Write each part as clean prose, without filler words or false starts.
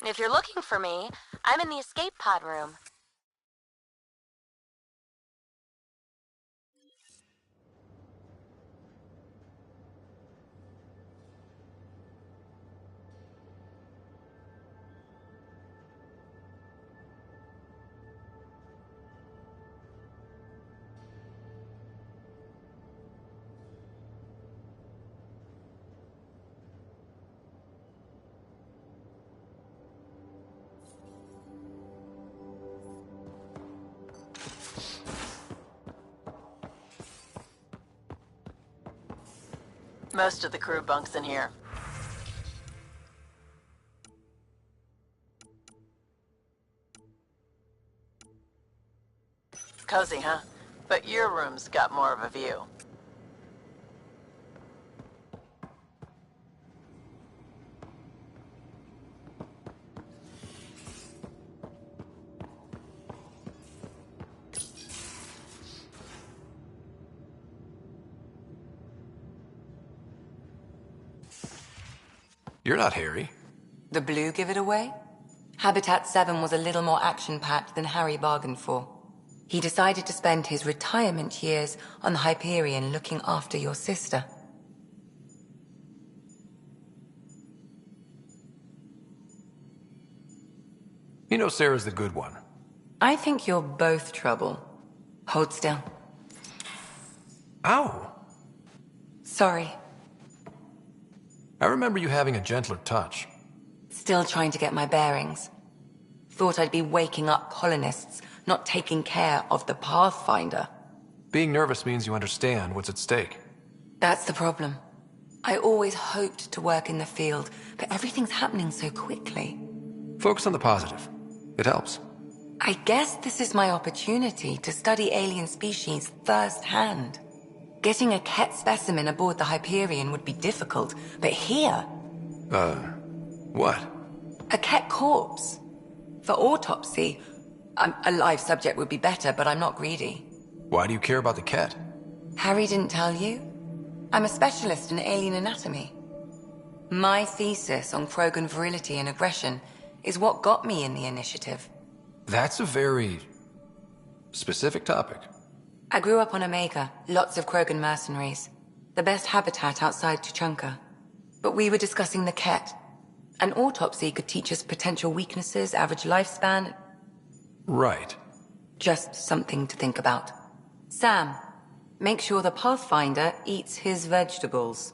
If you're looking for me, I'm in the escape pod room. Most of the crew bunks in here. Cozy, huh? But your room's got more of a view. You're not Harry. The blue give it away? Habitat 7 was a little more action-packed than Harry bargained for. He decided to spend his retirement years on the Hyperion looking after your sister. You know Sarah's the good one. I think you're both trouble. Hold still. Ow! Sorry. I remember you having a gentler touch. Still trying to get my bearings. Thought I'd be waking up colonists, not taking care of the Pathfinder. Being nervous means you understand what's at stake. That's the problem. I always hoped to work in the field, but everything's happening so quickly. Focus on the positive. It helps. I guess this is my opportunity to study alien species firsthand. Getting a Ket specimen aboard the Hyperion would be difficult, but here... What? A Ket corpse. For autopsy, a live subject would be better, but I'm not greedy. Why do you care about the Ket? Harry didn't tell you? I'm a specialist in alien anatomy. My thesis on Krogan virility and aggression is what got me in the initiative. That's a very... specific topic. I grew up on Omega, lots of Krogan mercenaries. The best habitat outside Tuchanka. But we were discussing the Ket. An autopsy could teach us potential weaknesses, average lifespan. Right. Just something to think about. Sam, make sure the Pathfinder eats his vegetables.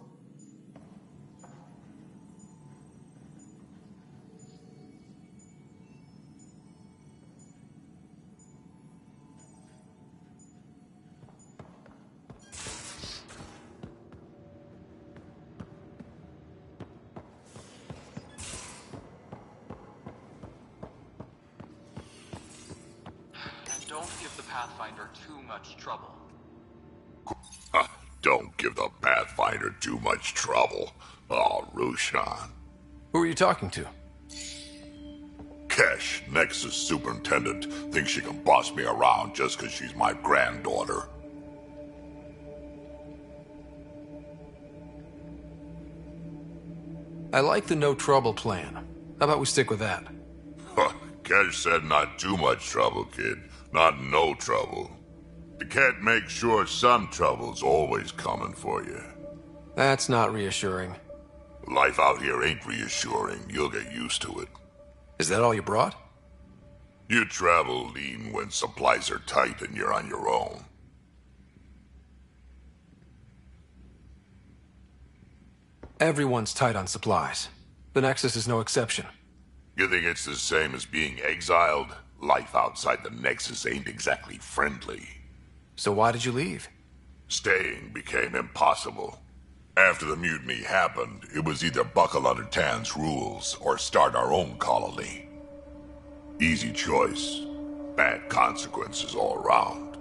Don't give the Pathfinder too much trouble. Don't give the Pathfinder too much trouble. Oh, Roshan. Who are you talking to? Kesh, Nexus Superintendent, thinks she can boss me around just because she's my granddaughter. I like the no trouble plan. How about we stick with that? Kesh said not too much trouble, kid. Not no trouble. You can't make sure some trouble's always coming for you. That's not reassuring. Life out here ain't reassuring. You'll get used to it. Is that all you brought? You travel lean when supplies are tight and you're on your own. Everyone's tight on supplies. The Nexus is no exception. You think it's the same as being exiled? Life outside the Nexus ain't exactly friendly. So why did you leave? Staying became impossible. After the mutiny happened, it was either buckle under Tan's rules or start our own colony. Easy choice. Bad consequences all around.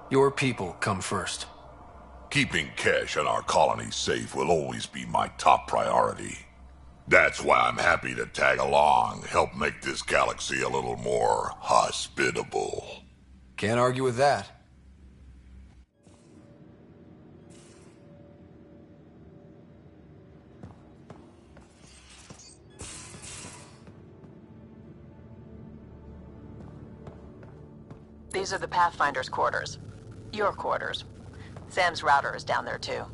Your people come first. Keeping Kesh and our colony safe will always be my top priority. That's why I'm happy to tag along, help make this galaxy a little more hospitable. Can't argue with that. These are the Pathfinder's quarters. Your quarters. Sam's router is down there too.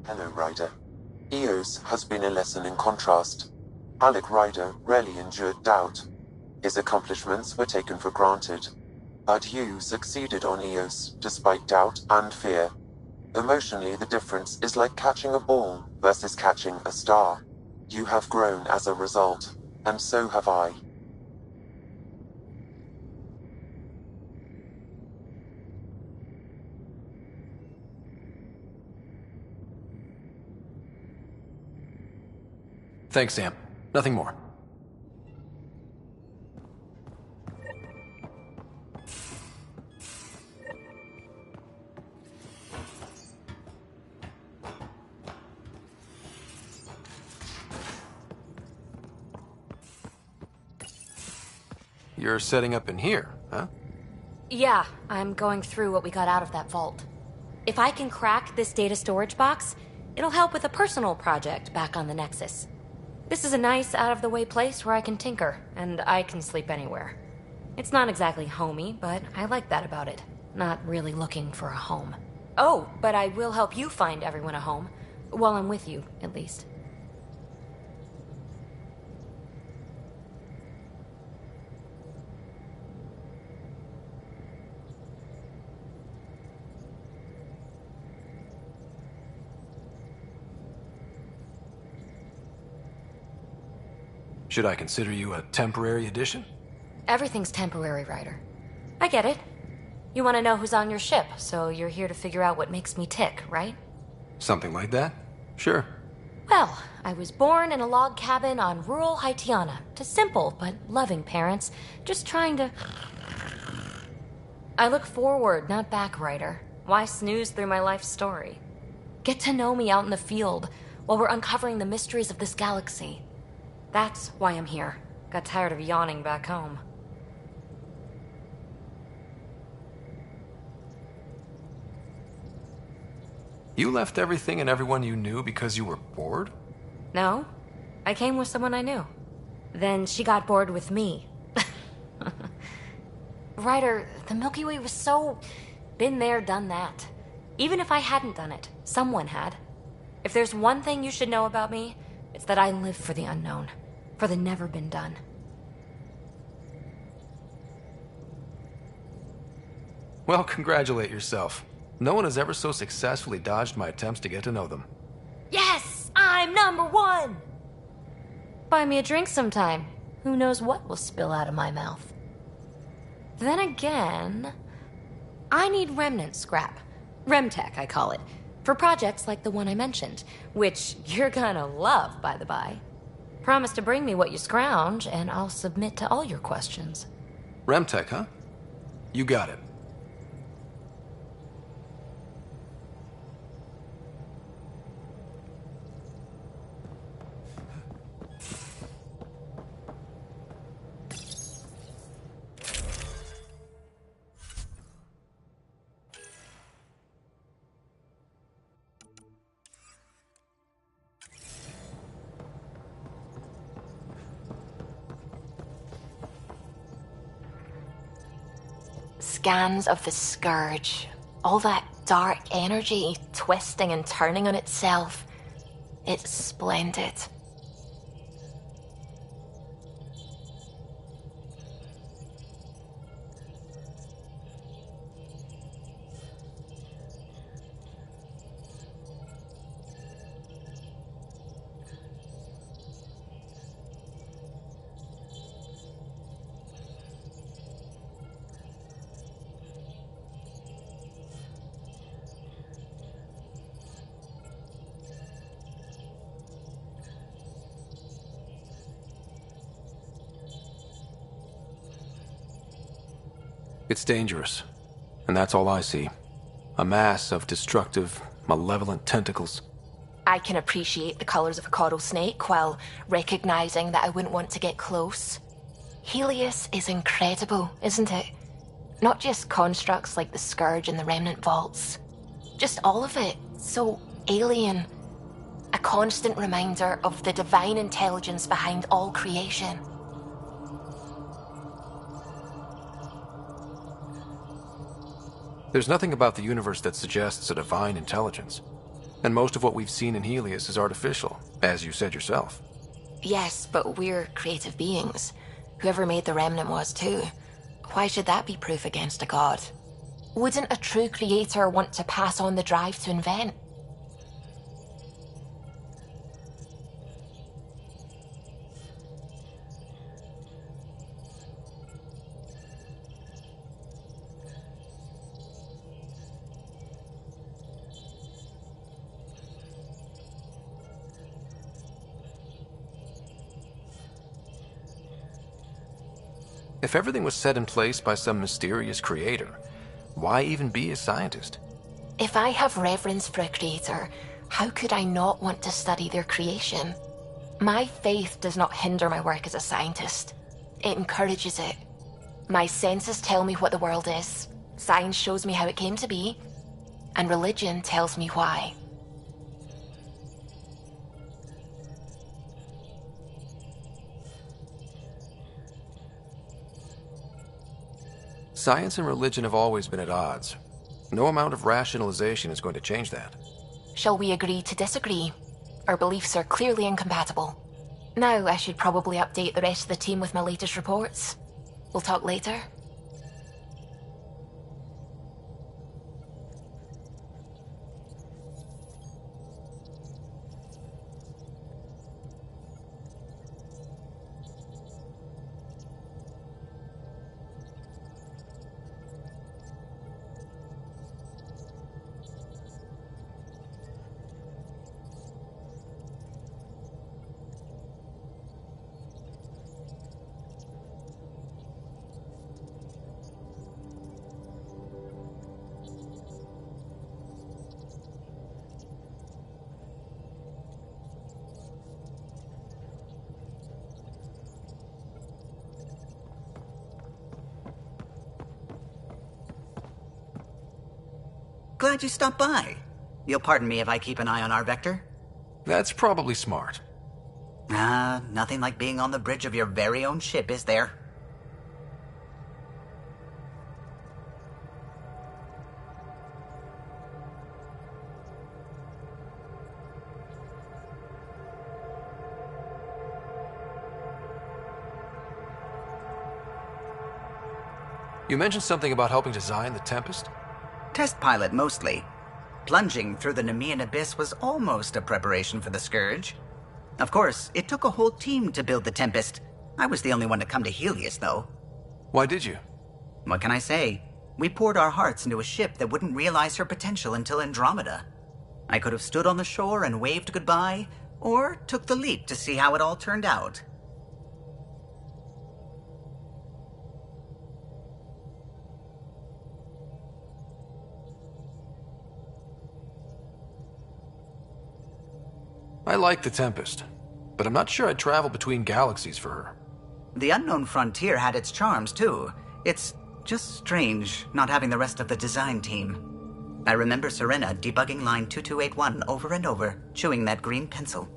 Hello, Ryder. Eos has been a lesson in contrast. Alec Ryder rarely endured doubt. His accomplishments were taken for granted. But you succeeded on Eos, despite doubt and fear. Emotionally, the difference is like catching a ball versus catching a star. You have grown as a result, and so have I. Thanks, Sam. Nothing more. You're setting up in here, huh? Yeah, I'm going through what we got out of that vault. If I can crack this data storage box, it'll help with a personal project back on the Nexus. This is a nice, out-of-the-way place where I can tinker, and I can sleep anywhere. It's not exactly homey, but I like that about it. Not really looking for a home. Oh, but I will help you find everyone a home. While I'm with you, at least. Should I consider you a temporary addition? Everything's temporary, Ryder. I get it. You want to know who's on your ship, so you're here to figure out what makes me tick, right? Something like that? Sure. Well, I was born in a log cabin on rural Haitiana to simple but loving parents, just trying to... I look forward, not back, Ryder. Why snooze through my life story? Get to know me out in the field while we're uncovering the mysteries of this galaxy. That's why I'm here. Got tired of yawning back home. You left everything and everyone you knew because you were bored? No, I came with someone I knew. Then she got bored with me. Ryder, the Milky Way was so... been there, done that. Even if I hadn't done it, someone had. If there's one thing you should know about me, it's that I live for the unknown, for the never been done. Well, congratulate yourself. No one has ever so successfully dodged my attempts to get to know them. Yes! I'm #1! Buy me a drink sometime. Who knows what will spill out of my mouth. Then again, I need remnant scrap. Remtech, I call it. For projects like the one I mentioned, which you're gonna love, by the by. Promise to bring me what you scrounge, and I'll submit to all your questions. Remtech, huh? You got it. Scans of the Scourge. All that dark energy twisting and turning on itself. It's splendid. It's dangerous. And that's all I see. A mass of destructive, malevolent tentacles. I can appreciate the colors of a coral snake while recognizing that I wouldn't want to get close. Helios is incredible, isn't it? Not just constructs like the Scourge and the Remnant Vaults. Just all of it. So alien. A constant reminder of the divine intelligence behind all creation. There's nothing about the universe that suggests a divine intelligence. And most of what we've seen in Helios is artificial, as you said yourself. Yes, but we're creative beings. Whoever made the Remnant was too. Why should that be proof against a god? Wouldn't a true creator want to pass on the drive to invent? If everything was set in place by some mysterious creator, why even be a scientist? If I have reverence for a creator, how could I not want to study their creation? My faith does not hinder my work as a scientist. It encourages it. My senses tell me what the world is. Science shows me how it came to be. And religion tells me why. Science and religion have always been at odds. No amount of rationalization is going to change that. Shall we agree to disagree? Our beliefs are clearly incompatible. Now I should probably update the rest of the team with my latest reports. We'll talk later. Glad you stopped by. You'll pardon me if I keep an eye on our vector? That's probably smart. Nothing like being on the bridge of your very own ship, is there? You mentioned something about helping design the Tempest? Test pilot, mostly. Plunging through the Nemean abyss was almost a preparation for the Scourge. Of course, it took a whole team to build the Tempest. I was the only one to come to Helios, though. Why did you? What can I say? We poured our hearts into a ship that wouldn't realize her potential until Andromeda. I could have stood on the shore and waved goodbye, or took the leap to see how it all turned out. I like the Tempest, but I'm not sure I'd travel between galaxies for her. The unknown frontier had its charms, too. It's just strange not having the rest of the design team. I remember Serena debugging line 2281 over and over, chewing that green pencil.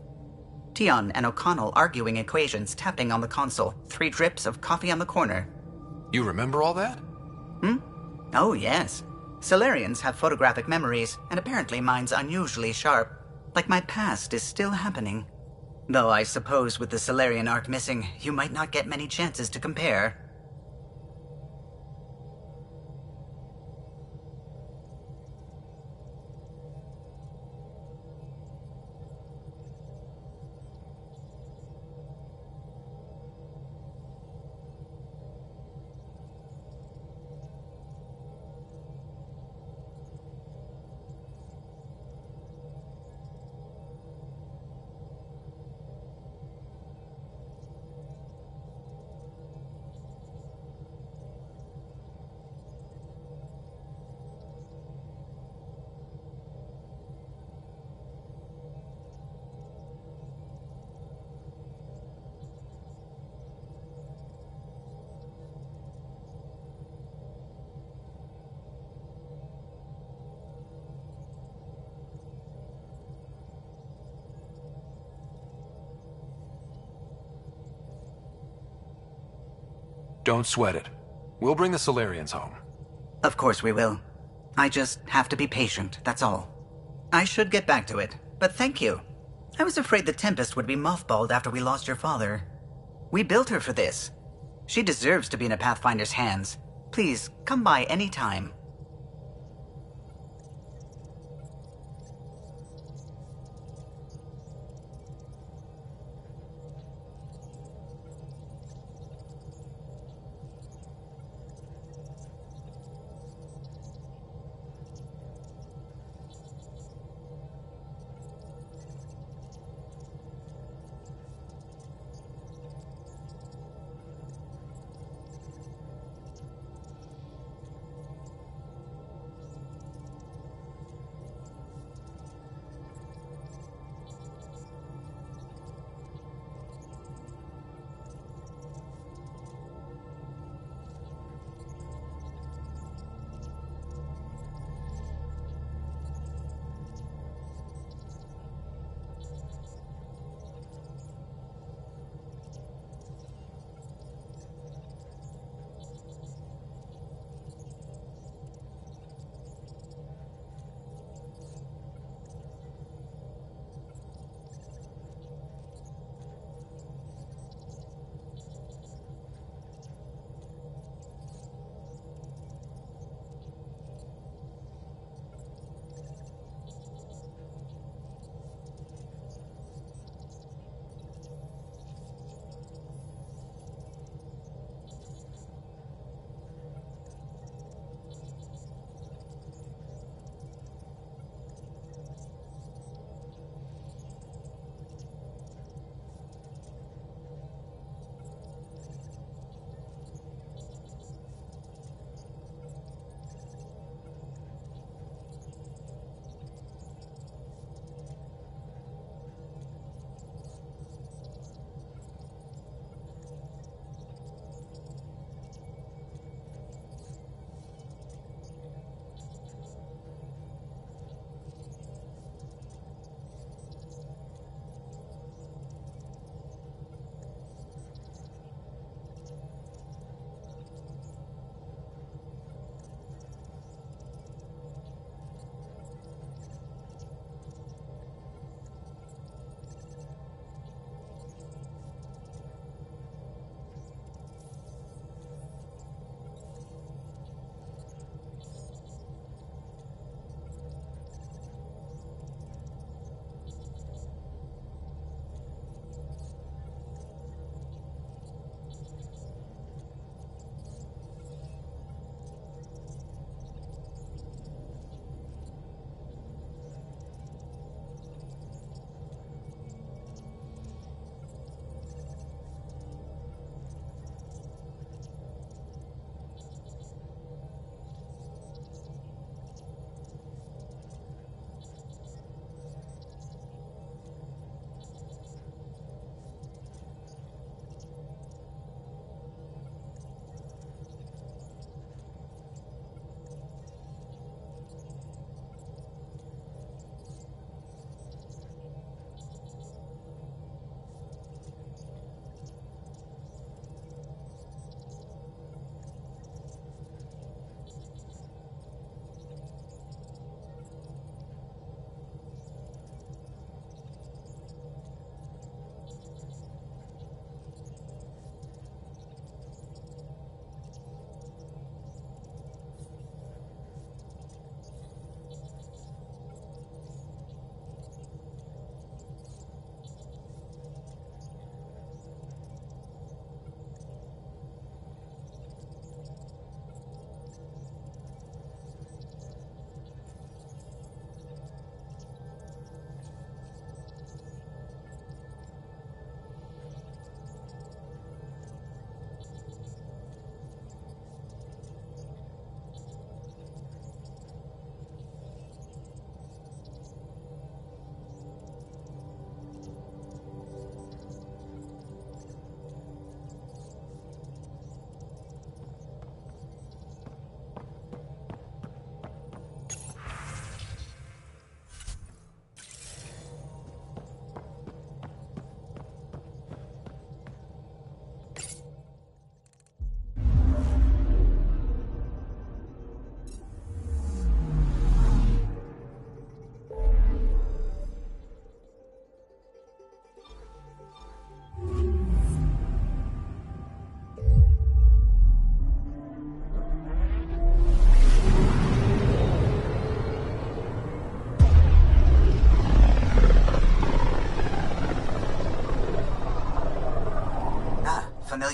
Tion and O'Connell arguing equations, tapping on the console, 3 drips of coffee on the corner. You remember all that? Oh, yes. Solarians have photographic memories, and apparently mine's unusually sharp. Like my past is still happening. Though I suppose with the Solarian arc missing, you might not get many chances to compare. Don't sweat it. We'll bring the Solarians home. Of course we will. I just have to be patient, that's all. I should get back to it, but thank you. I was afraid the Tempest would be mothballed after we lost your father. We built her for this. She deserves to be in a Pathfinder's hands. Please, come by any time.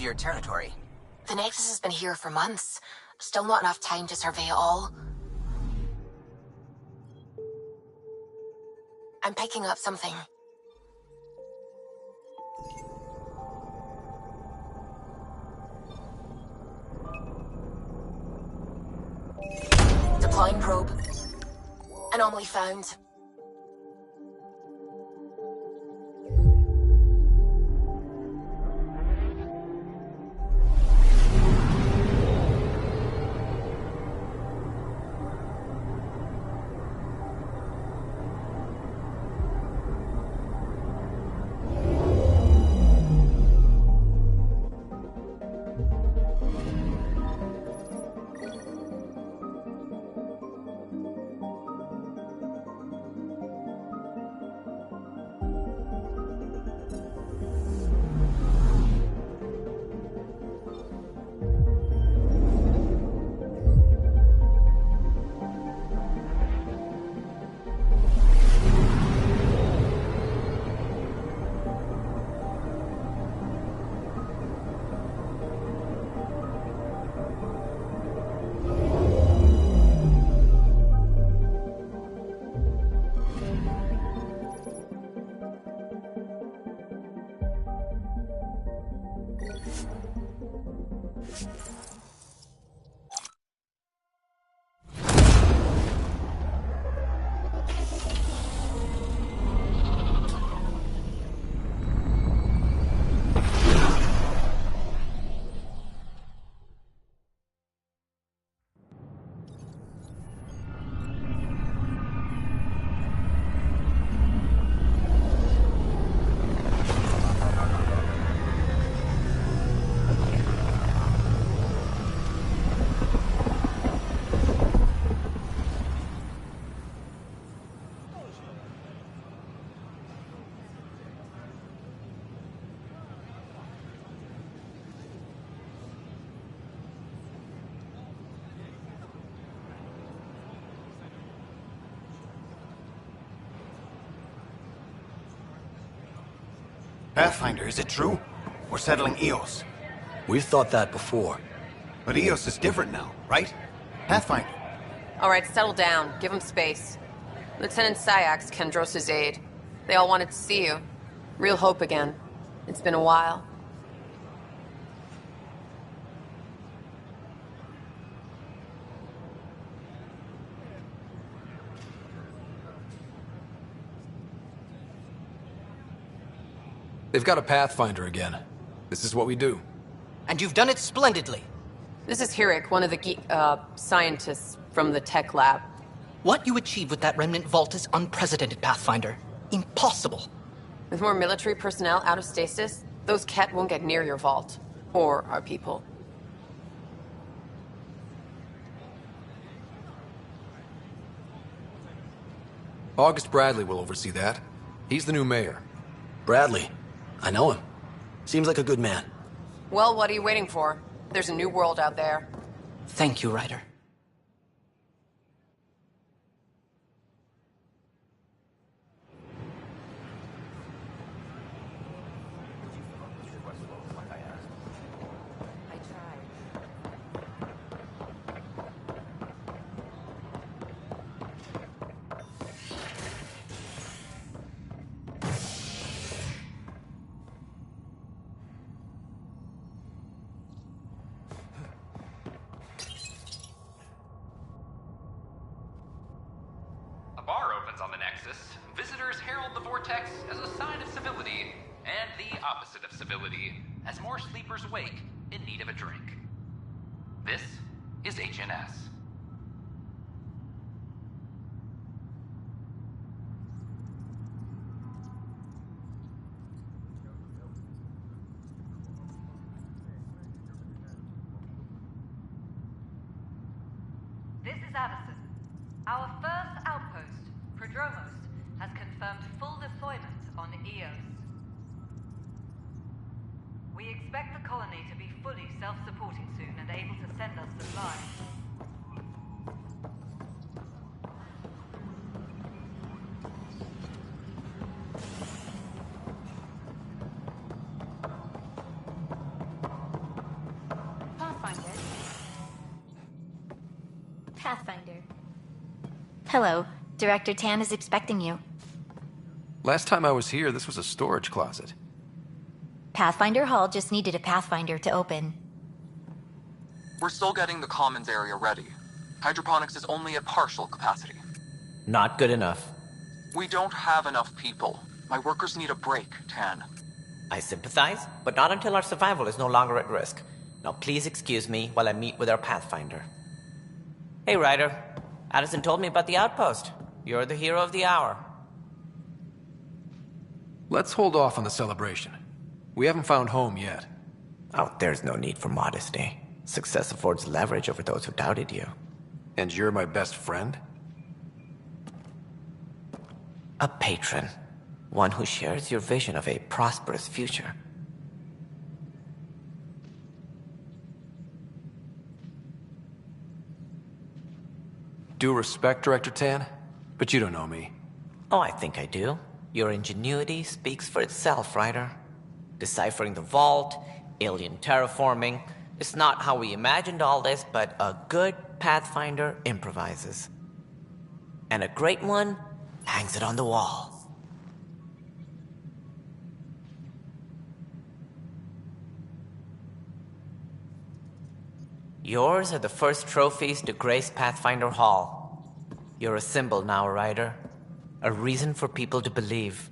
your territory. The Nexus has been here for months. Still not enough time to survey it all. I'm picking up something. Deploying probe. Anomaly found. Pathfinder, is it true? We're settling Eos. We've thought that before. But Eos is different now, right? Pathfinder. All right, settle down. Give him space. Lieutenant Syax, Kendros' aide. They all wanted to see you. Real hope again. It's been a while. They've got a Pathfinder again. This is what we do. And you've done it splendidly. This is Hirik, one of the scientists from the tech lab. What you achieved with that remnant vault is unprecedented, Pathfinder. Impossible. With more military personnel out of stasis, those Ket won't get near your vault. Or our people. August Bradley will oversee that. He's the new mayor. Bradley. I know him. Seems like a good man. Well, what are you waiting for? There's a new world out there. Thank you, Ryder. On the Nexus, visitors herald the vortex as a sign of civility, and the opposite of civility, as more sleepers wake in need of a drink. This is HNS. This is Addison. Our first outpost, Prodromos, has confirmed full deployment on Eos. We expect the colony to be fully self-supporting soon and able to send us supplies. Pathfinder. Hello. Director Tan is expecting you. Last time I was here, this was a storage closet. Pathfinder Hall just needed a Pathfinder to open. We're still getting the commons area ready. Hydroponics is only at partial capacity. Not good enough. We don't have enough people. My workers need a break, Tan. I sympathize, but not until our survival is no longer at risk. Now please excuse me while I meet with our Pathfinder. Hey, Ryder. Addison told me about the outpost. You're the hero of the hour. Let's hold off on the celebration. We haven't found home yet. Oh, there's no need for modesty. Success affords leverage over those who doubted you. And you're my best friend? A patron. One who shares your vision of a prosperous future. Due respect, Director Tan, but you don't know me. Oh, I think I do. Your ingenuity speaks for itself, Ryder. Deciphering the vault, alien terraforming. It's not how we imagined all this, but a good Pathfinder improvises. And a great one hangs it on the wall. Yours are the first trophies to grace Pathfinder Hall. You're a symbol now, Ryder. A reason for people to believe.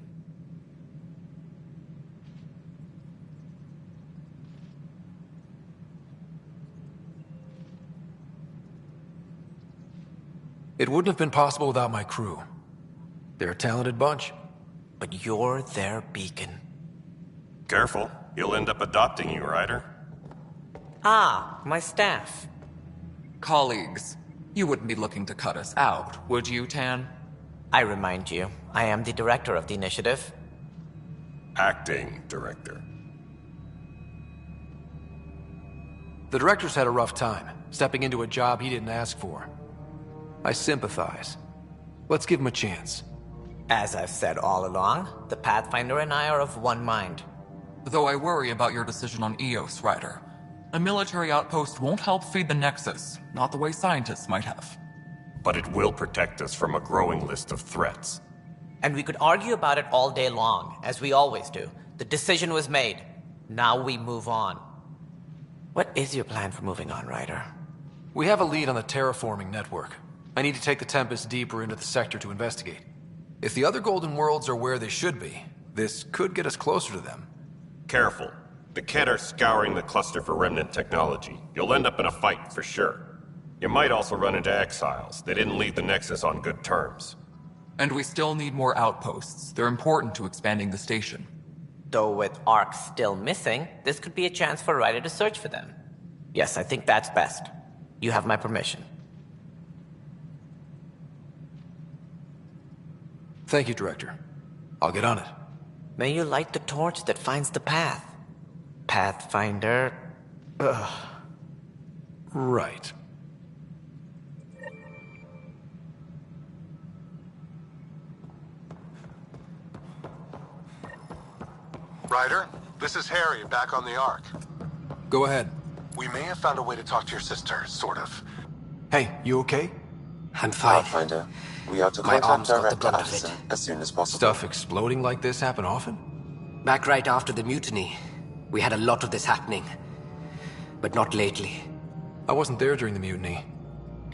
It wouldn't have been possible without my crew. They're a talented bunch. But you're their beacon. Careful. He'll end up adopting you, Ryder. Ah, my staff. Colleagues, you wouldn't be looking to cut us out, would you, Tan? I remind you, I am the director of the initiative. Acting director. The director's had a rough time, stepping into a job he didn't ask for. I sympathize. Let's give him a chance. As I've said all along, the Pathfinder and I are of one mind. Though I worry about your decision on Eos, Ryder. A military outpost won't help feed the Nexus, not the way scientists might have. But it will protect us from a growing list of threats. And we could argue about it all day long, as we always do. The decision was made. Now we move on. What is your plan for moving on, Ryder? We have a lead on the terraforming network. I need to take the Tempest deeper into the sector to investigate. If the other Golden Worlds are where they should be, this could get us closer to them. Careful. The Kett are scouring the cluster for remnant technology. You'll end up in a fight, for sure. You might also run into exiles. They didn't leave the Nexus on good terms. And we still need more outposts. They're important to expanding the station. Though with Ark still missing, this could be a chance for Ryder to search for them. Yes, I think that's best. You have my permission. Thank you, Director. I'll get on it. May you light the torch that finds the path. Pathfinder... Ugh. Right. Ryder, this is Harry, back on the Ark. Go ahead. We may have found a way to talk to your sister, sort of. Hey, you okay? I'm fine. Pathfinder, we are to My contact arms got the Director brunt of Addison it. as soon as possible. Stuff exploding like this happen often? Back right after the mutiny, we had a lot of this happening. But not lately. I wasn't there during the mutiny.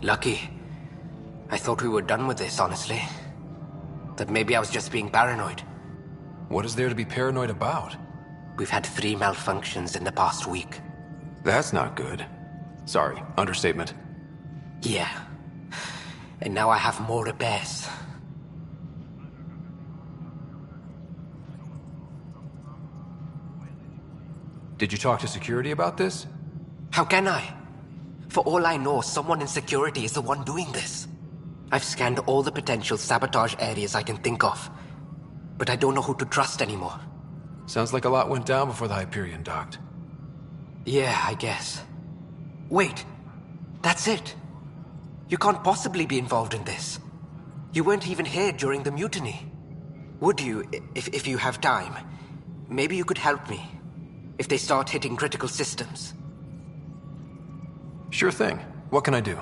Lucky. I thought we were done with this, honestly. That maybe I was just being paranoid. What is there to be paranoid about? We've had 3 malfunctions in the past week. That's not good. Sorry, understatement. Yeah. And now I have more repairs. Did you talk to security about this? How can I? For all I know, someone in security is the one doing this. I've scanned all the potential sabotage areas I can think of. But I don't know who to trust anymore. Sounds like a lot went down before the Hyperion docked. Yeah, I guess. Wait. That's it. You can't possibly be involved in this. You weren't even here during the mutiny. Would you, if you have time? Maybe you could help me. If they start hitting critical systems. Sure thing. What can I do?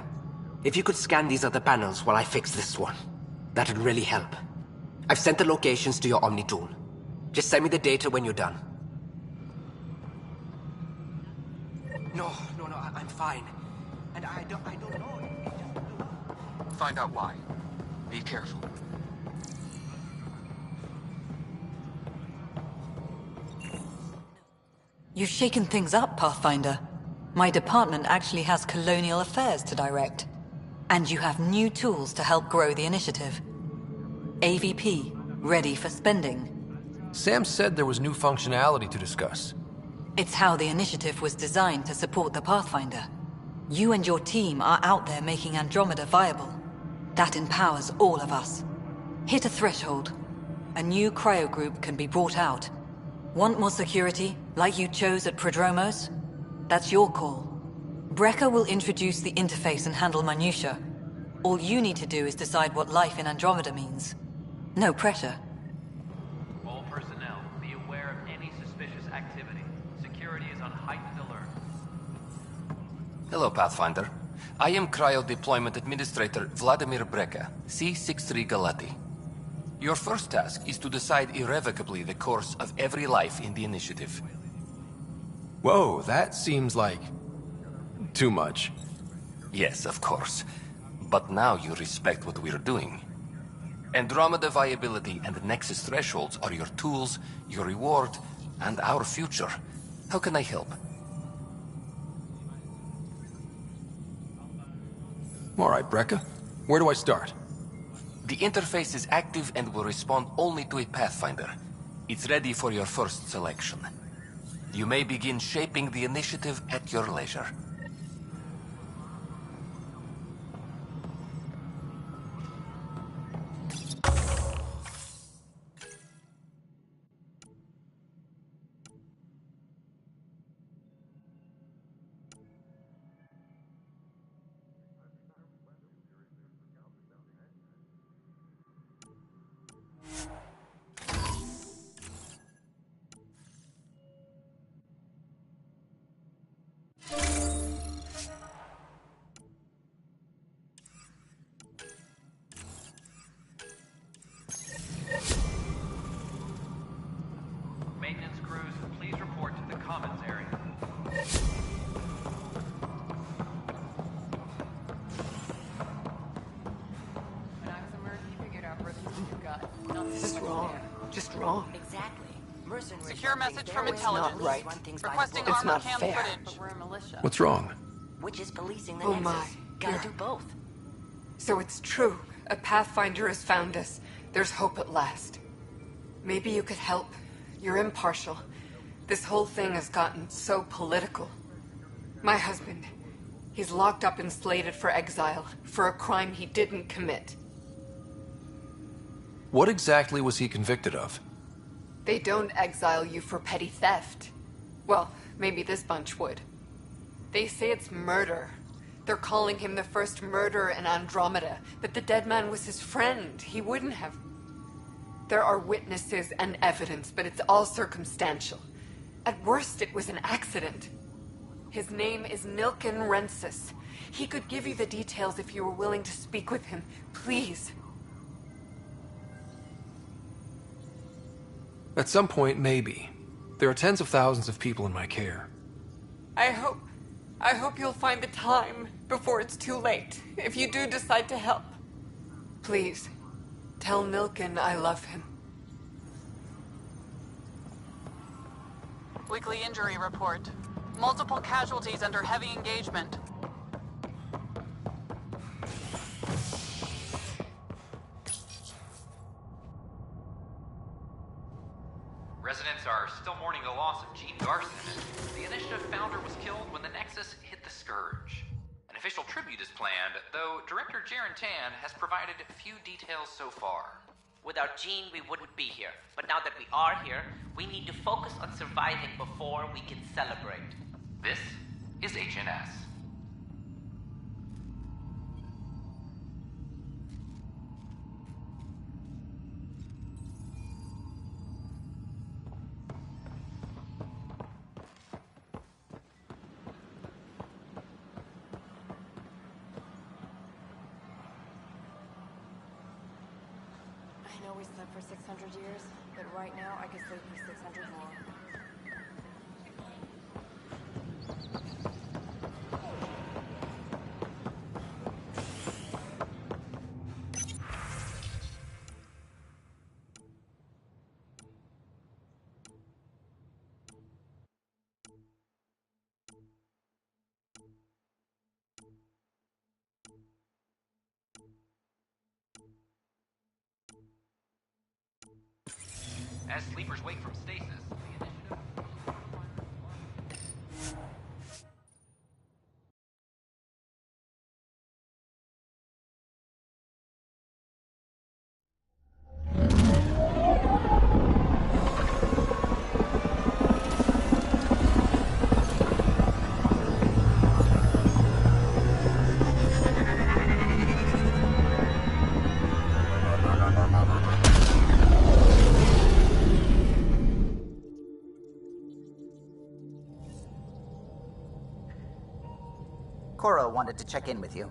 if you could scan these other panels while I fix this one, that'd really help. I've sent the locations to your Omni tool. Just send me the data when you're done. No, I'm fine. And I don't know. Find out why. Be careful. You've shaken things up, Pathfinder. My department actually has colonial affairs to direct. And you have new tools to help grow the initiative. AVP, ready for spending. Sam said there was new functionality to discuss. It's how the initiative was designed to support the Pathfinder. You and your team are out there making Andromeda viable. That empowers all of us. Hit a threshold. A new cryo group can be brought out. Want more security, like you chose at Prodromos? That's your call. Brecker will introduce the interface and handle minutia. All you need to do is decide what life in Andromeda means. No pressure. All personnel, be aware of any suspicious activity. Security is on heightened alert. Hello, Pathfinder. I am Cryo Deployment Administrator Vladimir Breca, C-63 Galati. Your first task is to decide irrevocably the course of every life in the initiative. Whoa, that seems like... too much. Yes, of course. But now you respect what we're doing. Andromeda viability and Nexus thresholds are your tools, your reward, and our future. How can I help? All right, Breca. Where do I start? The interface is active and will respond only to a Pathfinder. It's ready for your first selection. You may begin shaping the initiative at your leisure. Maintenance crews, please report to the commons area. When I was a merc, you figured out rookies with your gut. Not This is wrong. Just wrong. Exactly. Mercenaries Secure message from intelligence. right. Requesting It's armor not cam fair. footage. But we're a militia. What's wrong? Which is policing the Oh Nexus. my. Gotta do both. So it's true. A Pathfinder has found us. There's hope at last. Maybe you could help. You're impartial. This whole thing has gotten so political. My husband, he's locked up and slated for exile for a crime he didn't commit. What exactly was he convicted of? They don't exile you for petty theft. Well, maybe this bunch would. They say it's murder. They're calling him the first murderer in Andromeda, but the dead man was his friend. He wouldn't have... There are witnesses and evidence, but it's all circumstantial. At worst, it was an accident. His name is Nilken Rensis. He could give you the details if you were willing to speak with him. Please. At some point, maybe. There are tens of thousands of people in my care. I hope you'll find the time before it's too late, if you do decide to help. Please, tell Nilken I love him. Weekly injury report. Multiple casualties under heavy engagement. Residents are still mourning the loss of Gene Garson. The initiative founder was killed when the Nexus hit the Scourge. An official tribute is planned, though Director Jaren Tan has provided few details so far. Without Gene, we wouldn't be here. But now that we are here, we need to focus on surviving before we can celebrate. This is HNS. know we slept for 600 years, but right now I could sleep for 600 more. As sleepers wake from stasis, the initiative... Cora wanted to check in with you.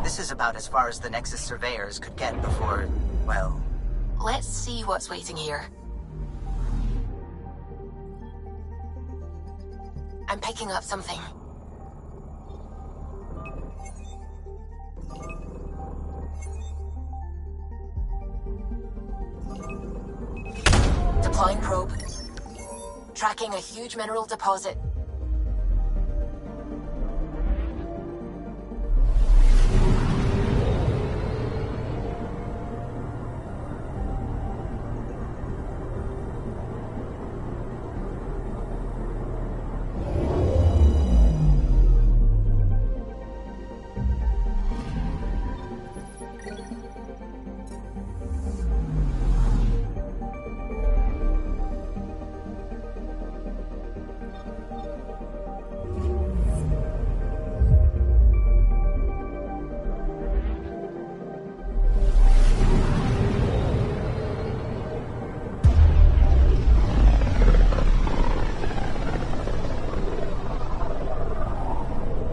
This is about as far as the Nexus surveyors could get before, well... Let's see what's waiting here. I'm picking up something. Deploying probe. Tracking a huge mineral deposit.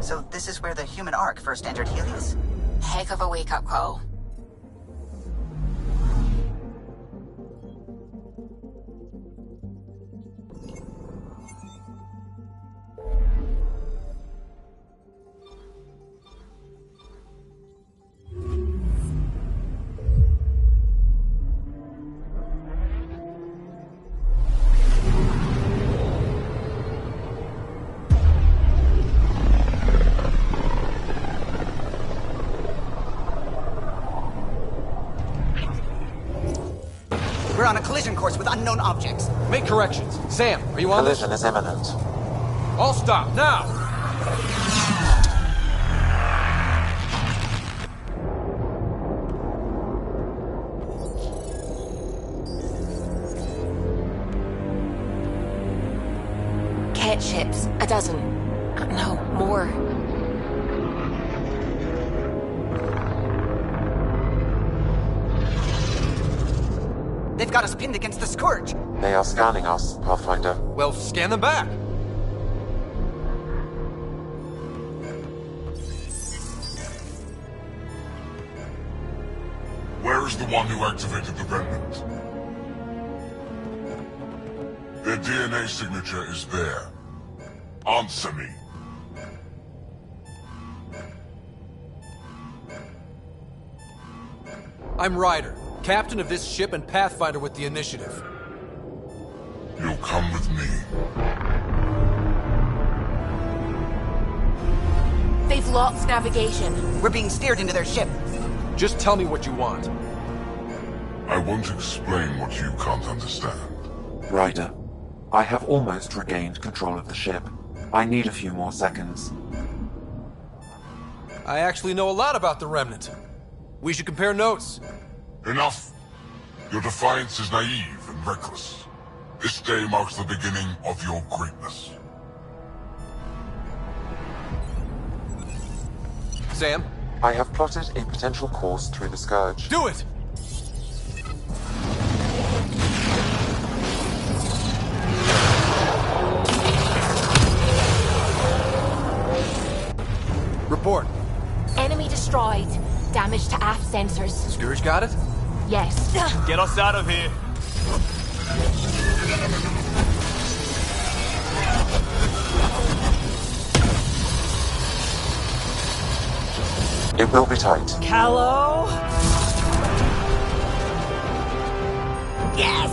So this is where the human Ark first entered Helios? Heck of a wake-up call. We're on a collision course with unknown objects. Make corrections. Sam, are you on this? Collision is imminent. All stop, now! Cat ships. A dozen. No, more. They've got us pinned against the Scourge. They are scanning us, Pathfinder. Well, scan them back. Where's the one who activated the remnant? Their DNA signature is there. Answer me. I'm Ryder, captain of this ship and Pathfinder with the initiative. You'll come with me. They've lost navigation. We're being steered into their ship. Just tell me what you want. I won't explain what you can't understand. Ryder, I have almost regained control of the ship. I need a few more seconds. I actually know a lot about the Remnant. We should compare notes. Enough! Your defiance is naive and reckless. This day marks the beginning of your greatness. Sam? I have plotted a potential course through the Scourge. Do it! Report. Enemy destroyed. Damage to aft sensors. Scourge got it? Yes. Get us out of here. It will be tight. Callow? Yes!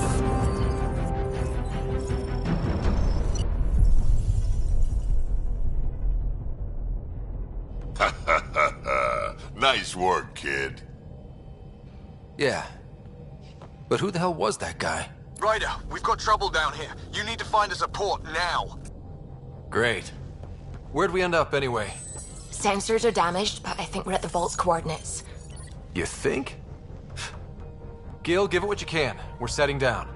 Nice work, kid. Yeah. But who the hell was that guy? Ryder, we've got trouble down here. You need to find us a port now. Great. Where'd we end up anyway? Sensors are damaged, but I think we're at the vault's coordinates. You think? Gil, give it what you can. We're setting down.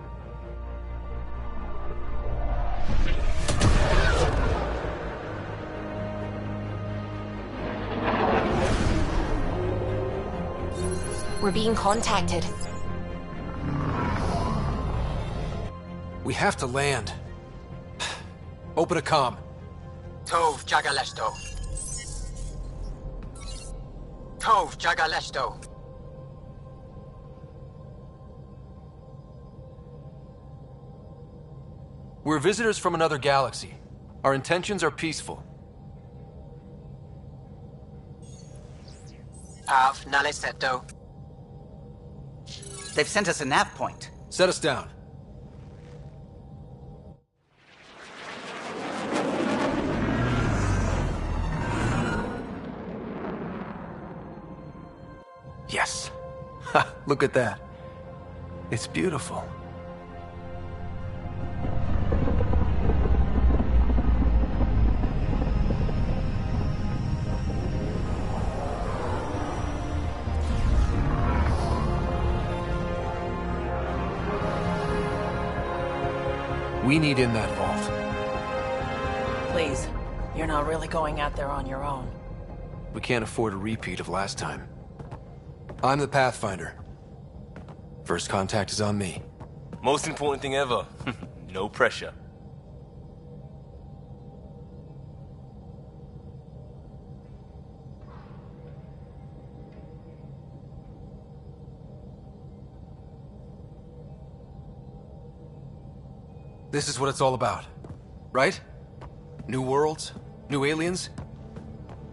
We're being contacted. We have to land. Open a comm. Tov Jagalesto. Tov Jagalesto. We're visitors from another galaxy. Our intentions are peaceful. Av Naleseto. They've sent us a nav point. Set us down. Yes. Ha, look at that. It's beautiful. We need in that vault. Please, you're not really going out there on your own. We can't afford a repeat of last time. I'm the Pathfinder. First contact is on me. Most important thing ever. No pressure. This is what it's all about, right? New worlds, new aliens.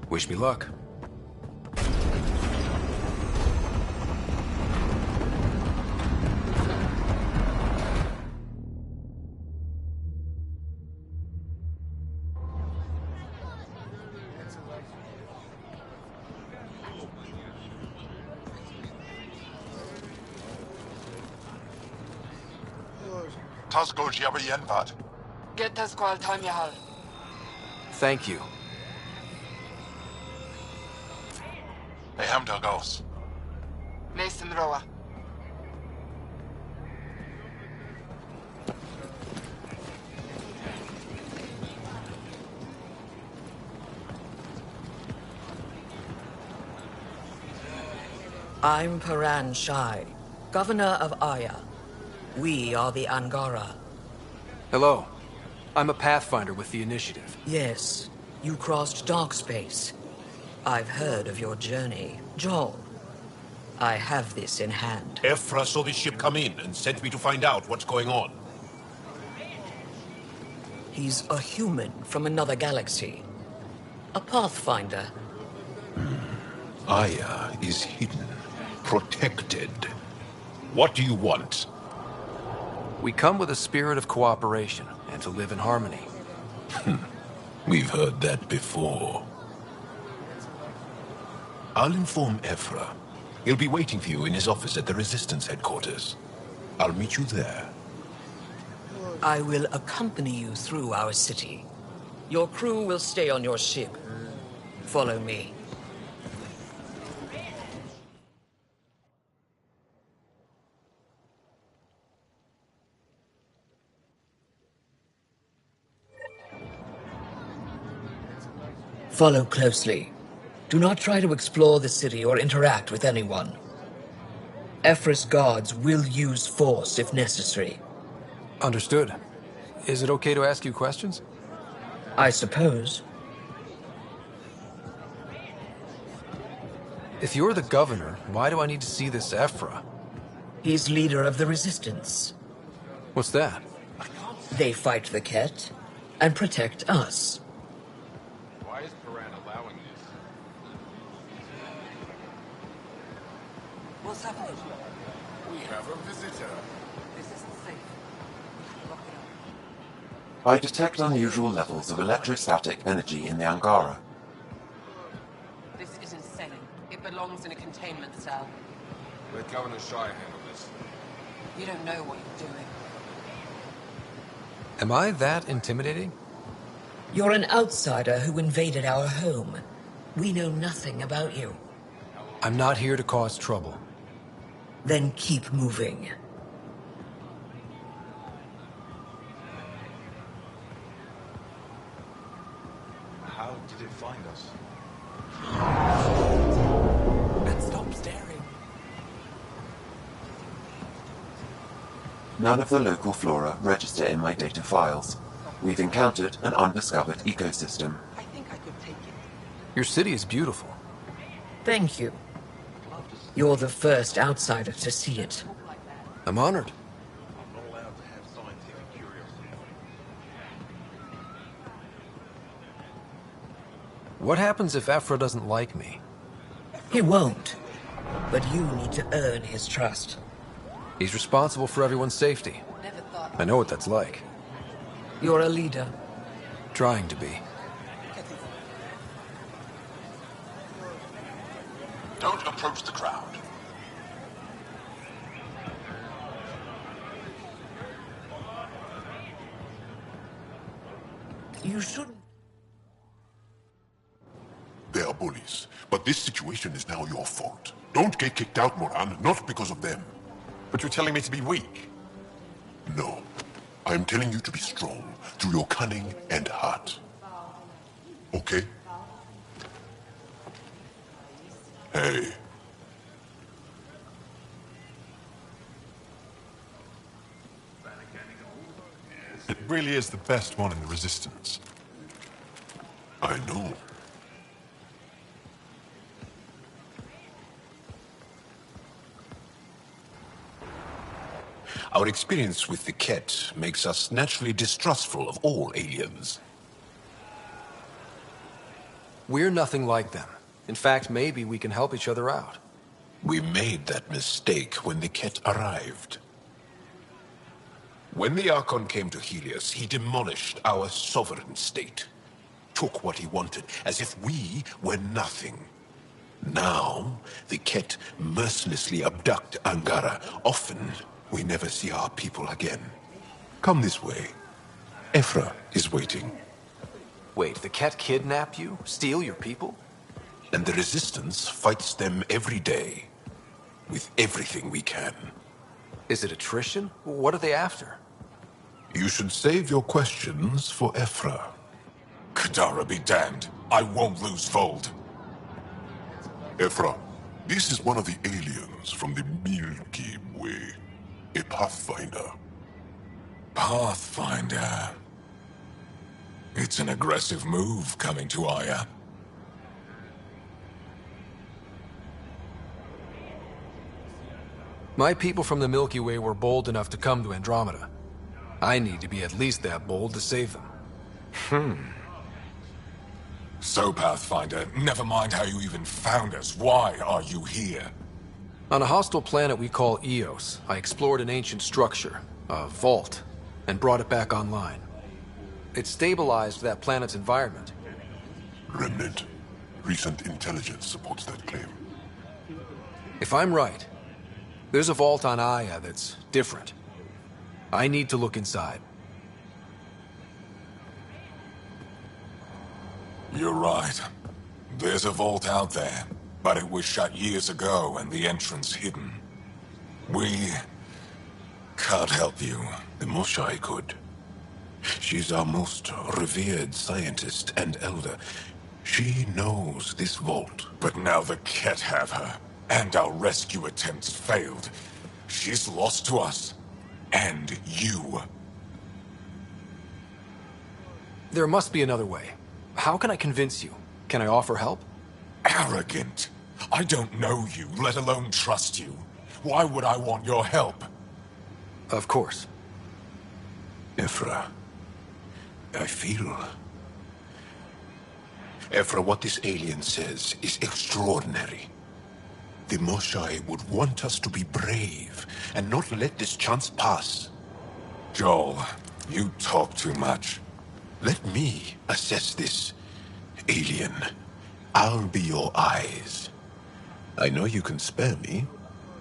Wish me luck. Tasco Jiabayenvat. Get us Kual Tamyahal. Thank you. They hamda goes. Mason Roa. I'm Paran Shai, Governor of Aya. We are the Angara. Hello. I'm a Pathfinder with the Initiative. Yes, you crossed dark space. I've heard of your journey. Joel, I have this in hand. Ephra saw the ship come in and sent me to find out what's going on. He's a human from another galaxy. A Pathfinder. Aya is hidden, protected. What do you want? We come with a spirit of cooperation and to live in harmony. We've heard that before. I'll inform Ephra. He'll be waiting for you in his office at the Resistance headquarters. I'll meet you there. I will accompany you through our city. Your crew will stay on your ship. Follow me. Follow closely. Do not try to explore the city or interact with anyone. Ephra's guards will use force if necessary. Understood. Is it okay to ask you questions? I suppose. If you're the governor, why do I need to see this Ephra? He's leader of the Resistance. What's that? They fight the Ket and protect us. Why is Paran allowing this? What's happening? We have a visitor. This isn't safe. I detect unusual levels of electrostatic energy in the Angara. This is insane. It belongs in a containment cell. Let Governor Shire handle this. You don't know what you're doing. Am I that intimidating? You're an outsider who invaded our home. We know nothing about you. I'm not here to cause trouble. Then keep moving. How did it find us? And stop staring. None of the local flora register in my data files. We've encountered an undiscovered ecosystem. I think I could take it. Your city is beautiful. Thank you. You're the first outsider to see it. I'm honored. I'm not allowed to have scientific curiosity. What happens if Ephra doesn't like me? He won't. But you need to earn his trust. He's responsible for everyone's safety. I know what that's like. You're a leader. Trying to be. Don't approach the crowd. You shouldn't. They are bullies, but this situation is now your fault. Don't get kicked out, Moran, not because of them. But you're telling me to be weak. No. I'm telling you to be strong through your cunning and heart. Okay? Hey. It really is the best one in the Resistance. I know. Our experience with the Ket makes us naturally distrustful of all aliens. We're nothing like them. In fact, maybe we can help each other out. We made that mistake when the Ket arrived. When the Archon came to Helios, he demolished our sovereign state. Took what he wanted, as if we were nothing. Now, the Ket mercilessly abduct Angara. Often, we never see our people again. Come this way. Ephra is waiting. Wait, the Ket kidnap you? Steal your people? And the Resistance fights them every day. With everything we can. Is it attrition? What are they after? You should save your questions for Ephra. Kadara be damned. I won't lose Fold. Ephra, this is one of the aliens from the Milky Way. A Pathfinder. Pathfinder. It's an aggressive move coming to Aya. My people from the Milky Way were bold enough to come to Andromeda. I need to be at least that bold to save them. So, Pathfinder, never mind how you even found us. Why are you here? On a hostile planet we call Eos, I explored an ancient structure, a vault, and brought it back online. It stabilized that planet's environment. Remnant. Recent intelligence supports that claim. If I'm right, there's a vault on Aya that's different. I need to look inside. You're right. There's a vault out there, but it was shut years ago and the entrance hidden. We can't help you. The Moshai could. She's our most revered scientist and elder. She knows this vault. But now the Ket have her, and our rescue attempts failed. She's lost to us. And you. There must be another way. How can I convince you? Can I offer help? Arrogant. I don't know you, let alone trust you. Why would I want your help? Of course. Ephra, I feel... Ephra, what this alien says is extraordinary. The Moshai would want us to be brave and not let this chance pass. Joel, you talk too much. Let me assess this, alien. I'll be your eyes. I know you can spare me.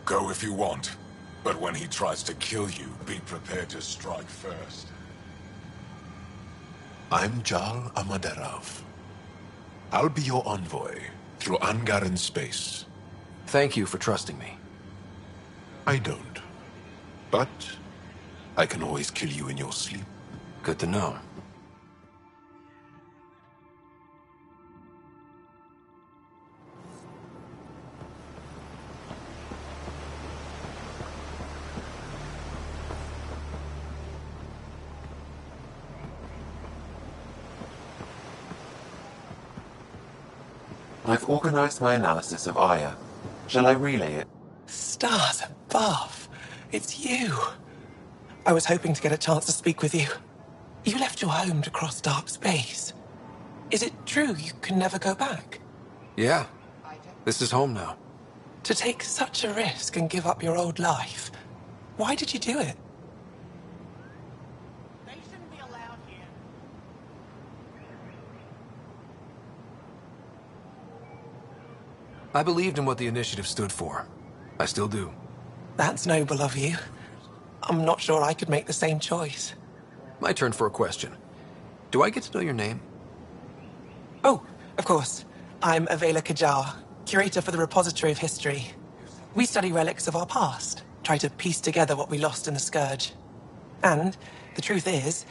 Go if you want. But when he tries to kill you, be prepared to strike first. I'm Jal Amaderav. I'll be your envoy through Angaran space. Thank you for trusting me. I don't. But I can always kill you in your sleep. Good to know. I've organized my analysis of Aya. Shall I relay it? Stars above. It's you. I was hoping to get a chance to speak with you. You left your home to cross dark space. Is it true you can never go back? Yeah. This is home now. To take such a risk and give up your old life, why did you do it? I believed in what the initiative stood for. I still do. That's noble of you. I'm not sure I could make the same choice. My turn for a question. Do I get to know your name? Oh, of course. I'm Avela Kajar, curator for the Repository of History. We study relics of our past, try to piece together what we lost in the Scourge. And the truth is,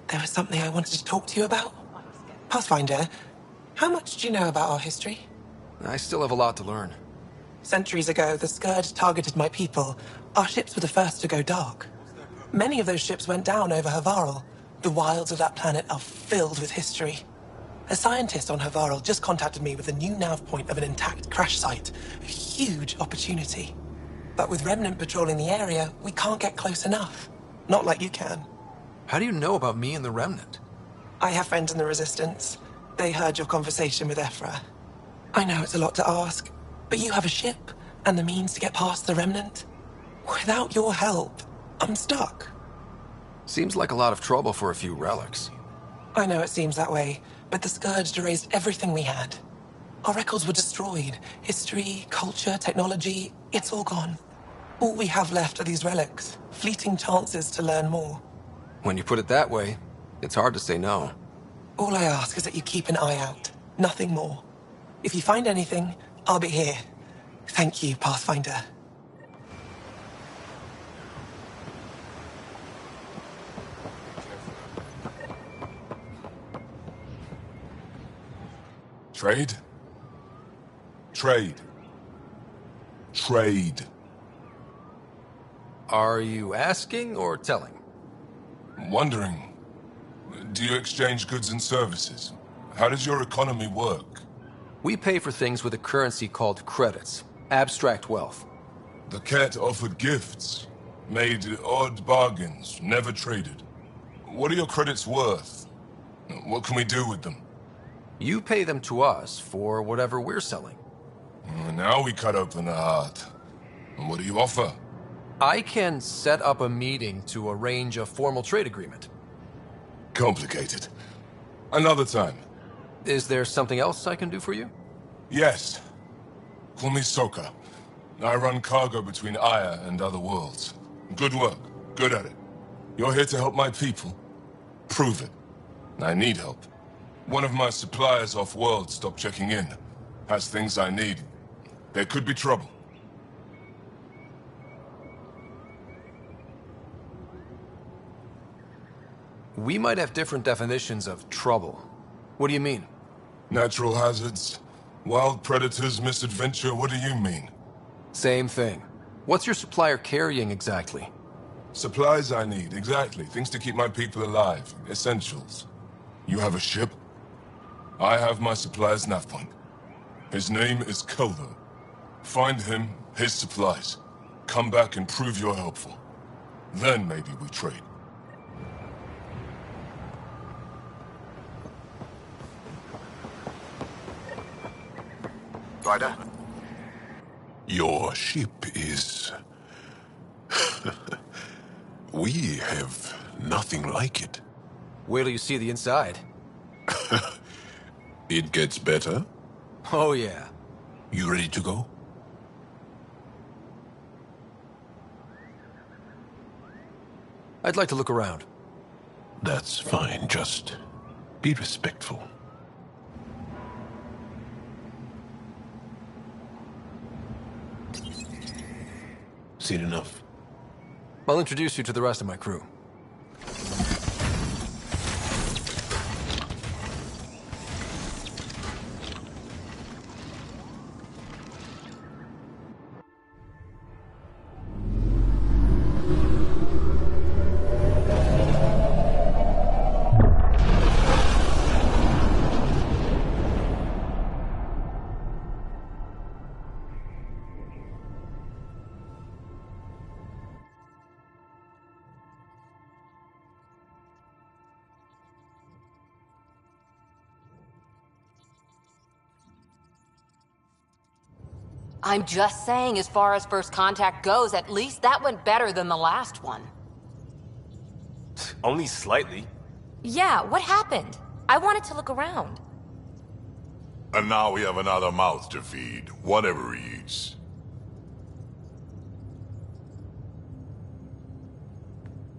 there was something I wanted to talk to you about. Pathfinder, how much do you know about our history? I still have a lot to learn. Centuries ago, the Scourge targeted my people. Our ships were the first to go dark. Many of those ships went down over Havarl. The wilds of that planet are filled with history. A scientist on Havarl just contacted me with a new nav point of an intact crash site. A huge opportunity. But with Remnant patrolling the area, we can't get close enough. Not like you can. How do you know about me and the Remnant? I have friends in the Resistance. They heard your conversation with Ephra. I know it's a lot to ask, but you have a ship and the means to get past the Remnant. Without your help, I'm stuck. Seems like a lot of trouble for a few relics. I know it seems that way, but the Scourge erased everything we had. Our records were destroyed. History, culture, technology, it's all gone. All we have left are these relics, fleeting chances to learn more. When you put it that way, it's hard to say no. All I ask is that you keep an eye out, nothing more. If you find anything, I'll be here. Thank you, Pathfinder. Trade? Trade. Trade. Are you asking or telling? Wondering. Do you exchange goods and services? How does your economy work? We pay for things with a currency called credits. Abstract wealth. The Ket offered gifts. Made odd bargains, never traded. What are your credits worth? What can we do with them? You pay them to us for whatever we're selling. Now we cut open the heart. And what do you offer? I can set up a meeting to arrange a formal trade agreement. Complicated. Another time. Is there something else I can do for you? Yes. Call me Soka. I run cargo between Aya and other worlds. Good work. Good at it. You're here to help my people. Prove it. I need help. One of my suppliers off-world stopped checking in. Has things I need. There could be trouble. We might have different definitions of trouble. What do you mean? Natural hazards, wild predators, misadventure, what do you mean? Same thing. What's your supplier carrying exactly? Supplies I need, exactly. Things to keep my people alive. Essentials. You have a ship? I have my supplier's nav point. His name is Kodo. Find him, his supplies. Come back and prove you're helpful. Then maybe we trade. Ryder? Your ship is... We have nothing like it. Wait till you see the inside. It gets better? Oh, yeah. You ready to go? I'd like to look around. That's fine, just be respectful. Seen enough. I'll introduce you to the rest of my crew. I'm just saying, as far as first contact goes, at least that went better than the last one. Only slightly. Yeah, what happened? I wanted to look around. And now we have another mouth to feed, whatever he eats.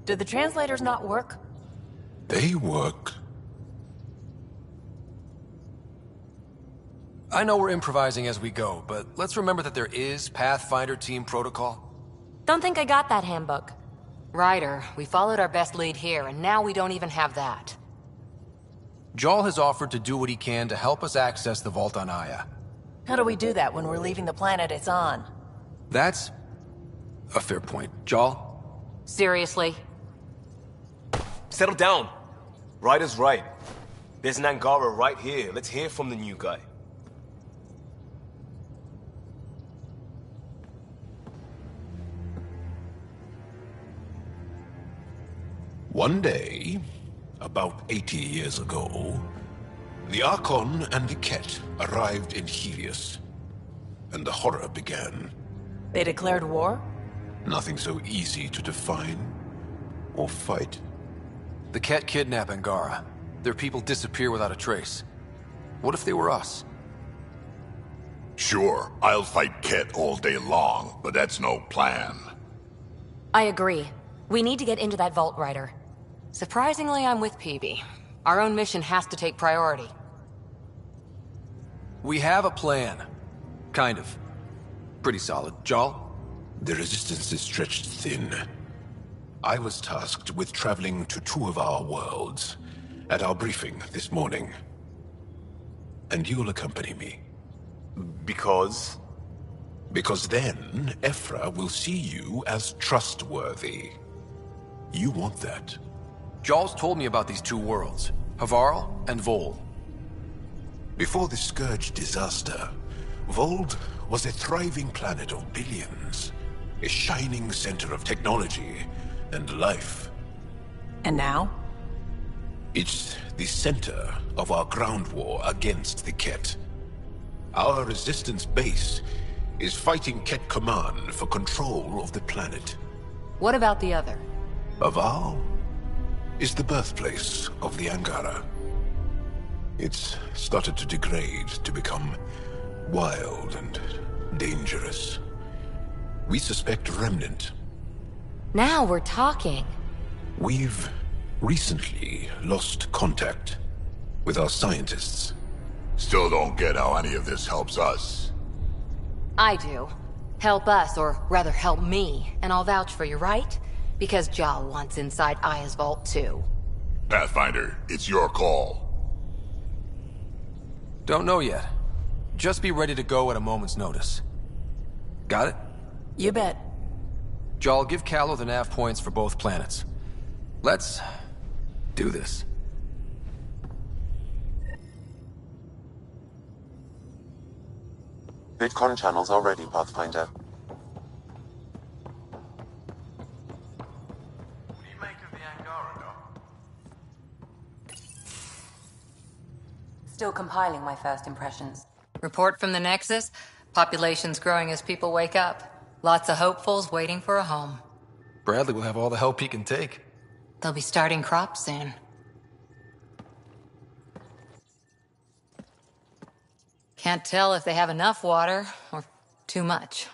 Did the translators not work? They work. I know we're improvising as we go, but let's remember that there is Pathfinder team protocol. Don't think I got that handbook. Ryder, we followed our best lead here, and now we don't even have that. Jarl has offered to do what he can to help us access the vault on Aya. How do we do that when we're leaving the planet it's on? That's a fair point. Jarl? Seriously? Settle down. Ryder's right. There's an Angara right here. Let's hear from the new guy. One day, about 80 years ago, the Archon and the Ket arrived in Helios, and the horror began. They declared war? Nothing so easy to define or fight. The Ket kidnap Angara. Their people disappear without a trace. What if they were us? Sure, I'll fight Ket all day long, but that's no plan. I agree. We need to get into that vault, Ryder. Surprisingly, I'm with Peavy. Our own mission has to take priority. We have a plan. Kind of. Pretty solid. Jarl? The resistance is stretched thin. I was tasked with traveling to two of our worlds at our briefing this morning. And you'll accompany me. Because? Because then, Ephra will see you as trustworthy. You want that. Jarl's told me about these two worlds, Havarl and Vold. Before the Scourge disaster, Vold was a thriving planet of billions. A shining center of technology and life. And now? It's the center of our ground war against the Ket. Our resistance base is fighting Ket Command for control of the planet. What about the other? Havarl is the birthplace of the Angara. It's started to degrade, to become wild and dangerous. We suspect Remnant. Now we're talking. We've recently lost contact. with our scientists. Still don't get how any of this helps us. I do. Help us, or rather help me, and I'll vouch for you, right? Because Jal wants inside Aya's vault too. Pathfinder, it's your call. Don't know yet. Just be ready to go at a moment's notice. Got it? You bet. Jal, give Callow the nav points for both planets. Let's do this. VidCon channels are ready, Pathfinder. Still compiling my first impressions. Report from the Nexus. Population's growing as people wake up. Lots of hopefuls waiting for a home. Bradley will have all the help he can take. They'll be starting crops soon. Can't tell if they have enough water or too much.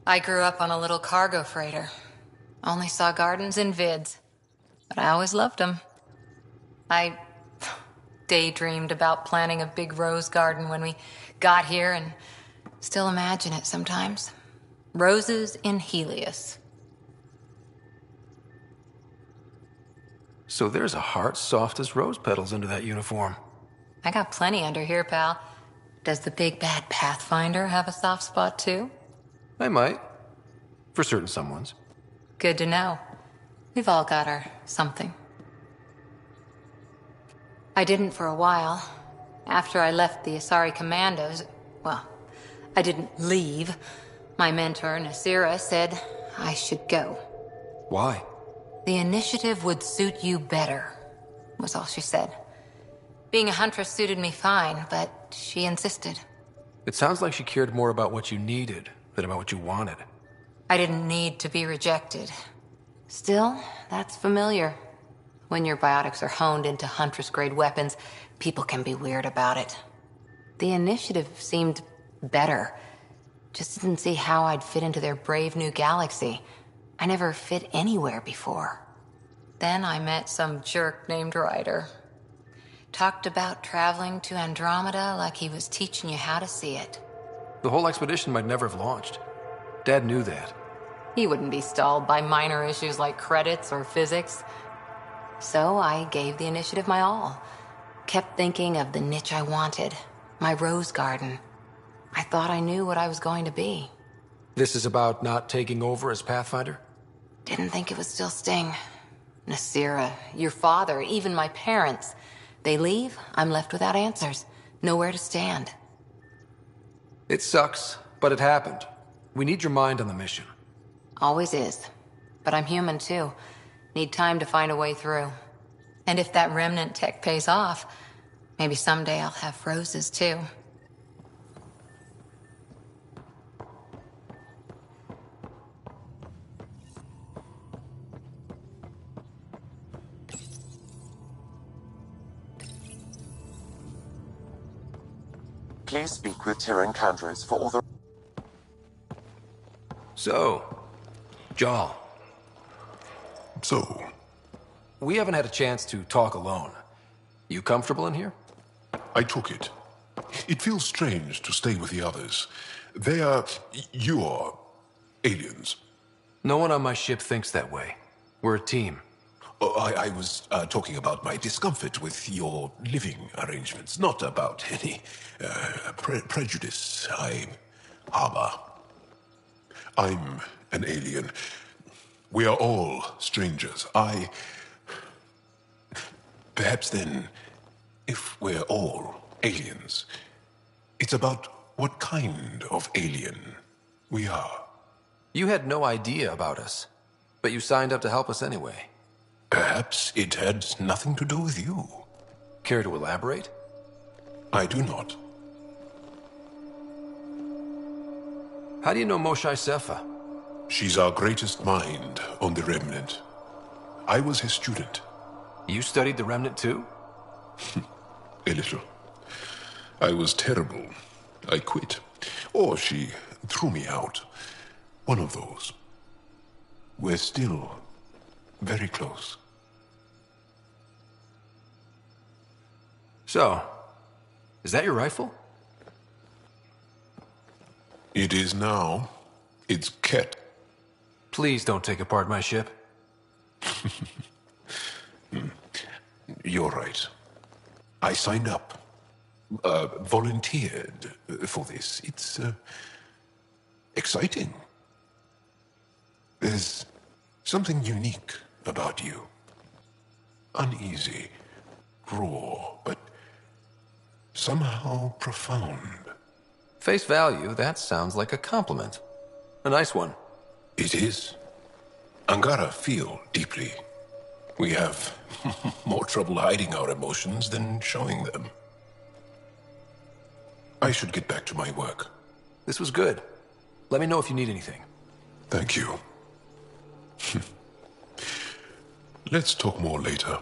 I grew up on a little cargo freighter. Only saw gardens in vids, but I always loved them. I daydreamed about planting a big rose garden when we got here and still imagine it sometimes. Roses in Helios. So there's a heart soft as rose petals under that uniform. I got plenty under here, pal. Does the big bad Pathfinder have a soft spot too? I might. For certain someones. Good to know. We've all got our something. I didn't for a while. After I left the Asari Commandos, well, I didn't leave. My mentor, Nasira, said I should go. Why? The initiative would suit you better, was all she said. Being a huntress suited me fine, but she insisted. It sounds like she cared more about what you needed than about what you wanted. I didn't need to be rejected. Still, that's familiar. When your biotics are honed into Huntress-grade weapons, people can be weird about it. The initiative seemed better. Just didn't see how I'd fit into their brave new galaxy. I never fit anywhere before. Then I met some jerk named Ryder. Talked about traveling to Andromeda like he was teaching you how to see it. The whole expedition might never have launched. Dad knew that. He wouldn't be stalled by minor issues like credits or physics. So I gave the initiative my all. Kept thinking of the niche I wanted. My rose garden. I thought I knew what I was going to be. This is about not taking over as Pathfinder? Didn't think it would still sting. Nasira, your father, even my parents. They leave, I'm left without answers. Nowhere to stand. It sucks, but it happened. We need your mind on the mission. Always is. But I'm human too. Need time to find a way through. And if that remnant tech pays off, maybe someday I'll have roses too. Please speak with Tyrion Candros for all the... So, Jal. So? We haven't had a chance to talk alone. You comfortable in here? I took it. It feels strange to stay with the others. They are... you are... aliens. No one on my ship thinks that way. We're a team. Oh, I was talking about my discomfort with your living arrangements, not about any prejudice I harbor. I'm an alien. We are all strangers. Perhaps then, if we're all aliens, it's about what kind of alien we are. You had no idea about us, but you signed up to help us anyway. Perhaps it had nothing to do with you. Care to elaborate? I do not. How do you know Moshae Sefa? She's our greatest mind on the Remnant. I was his student. You studied the Remnant too? A little. I was terrible. I quit. Or she threw me out. One of those. We're still very close. So, is that your rifle? It is now. It's Ket. Please don't take apart my ship. You're right. I signed up. Volunteered for this. It's, exciting. There's something unique about you. Uneasy, raw, but somehow profound. Face value, that sounds like a compliment. A nice one. It is. Angara feel deeply. We have more trouble hiding our emotions than showing them. I should get back to my work. This was good. Let me know if you need anything. Thank you. Let's talk more later.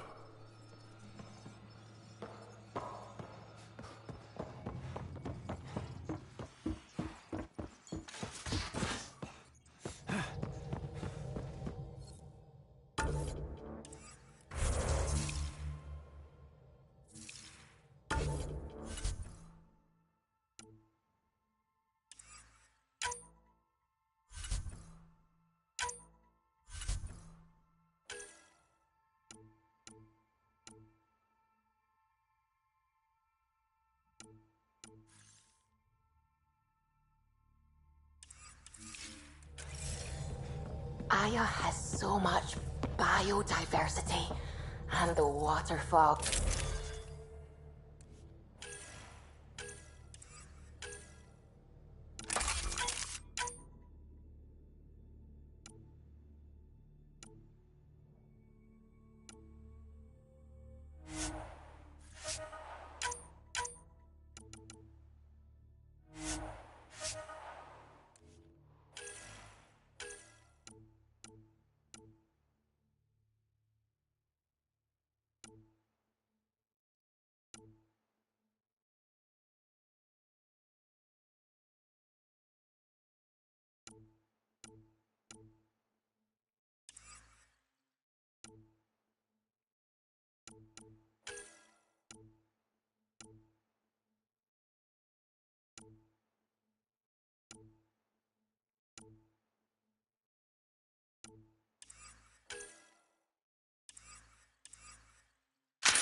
Aya has so much biodiversity, and the water fog.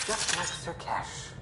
Just like Sirkesh.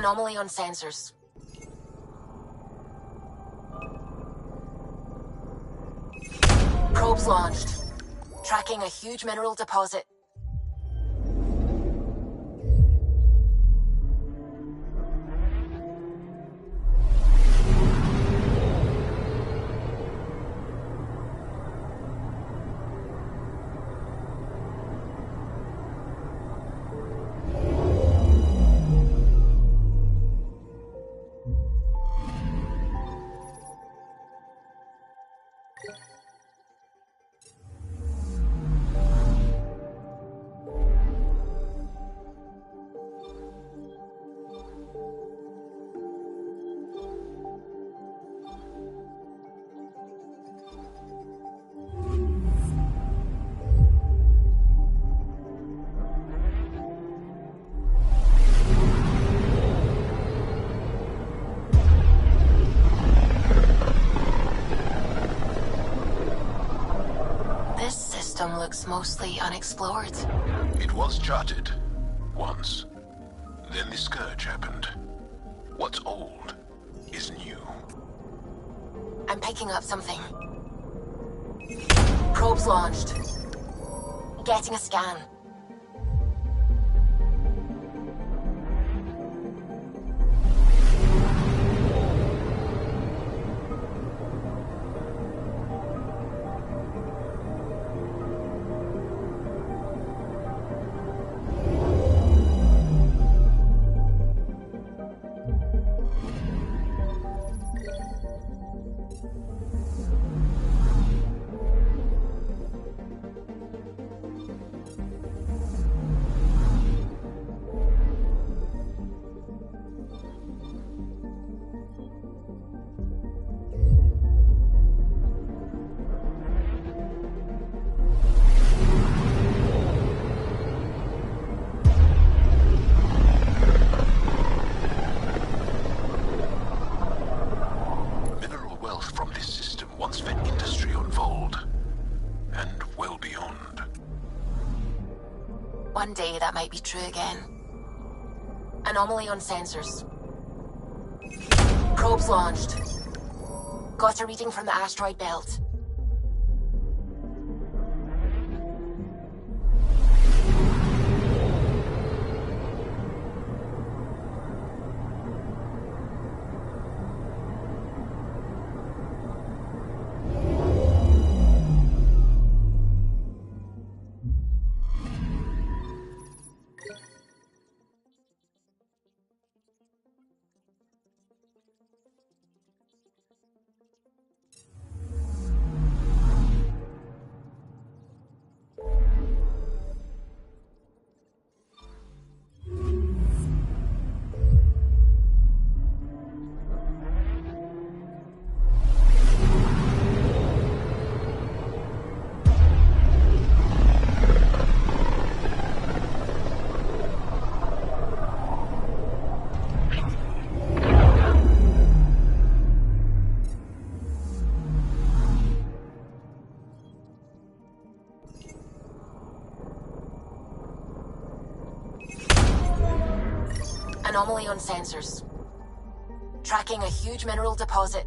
Anomaly on sensors. Probes launched. Tracking a huge mineral deposit. system looks mostly unexplored. It was charted. Once. Then the Scourge happened. What's old is new. I'm picking up something. Probes launched. Getting a scan. One day that might be true again. Anomaly on sensors. Probes launched. Got a reading from the asteroid belt. Anomaly on sensors. Tracking a huge mineral deposit.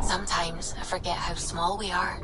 Sometimes I forget how small we are.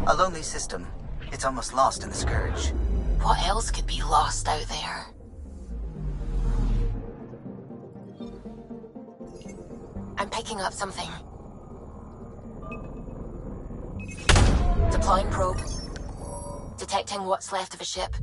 A lonely system. It's almost lost in the Scourge. What else could be lost out there? I'm picking up something. Deploying probe. Detecting what's left of a ship.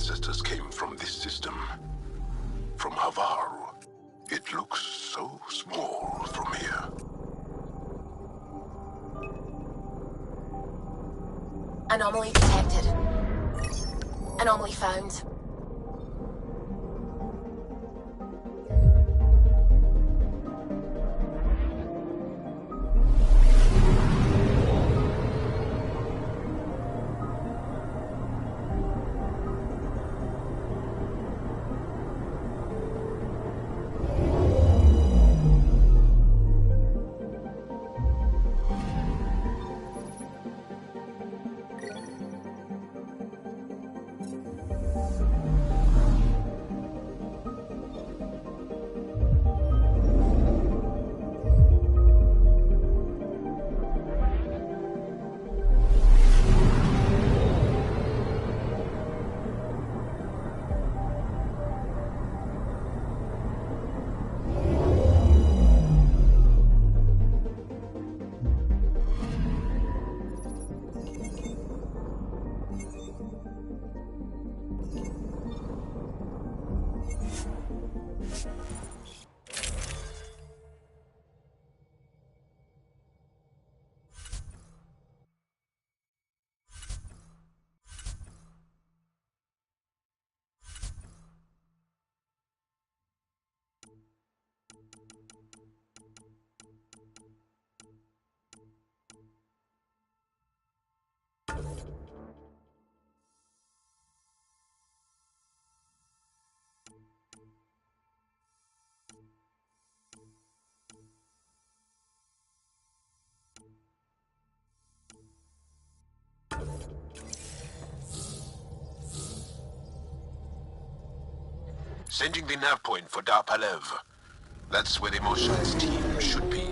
ancestors came from this system. From Havaru. It looks so small from here. Anomaly detected. Anomaly found. Sending the nav point for Darpalev. That's where the Mosha's team should be.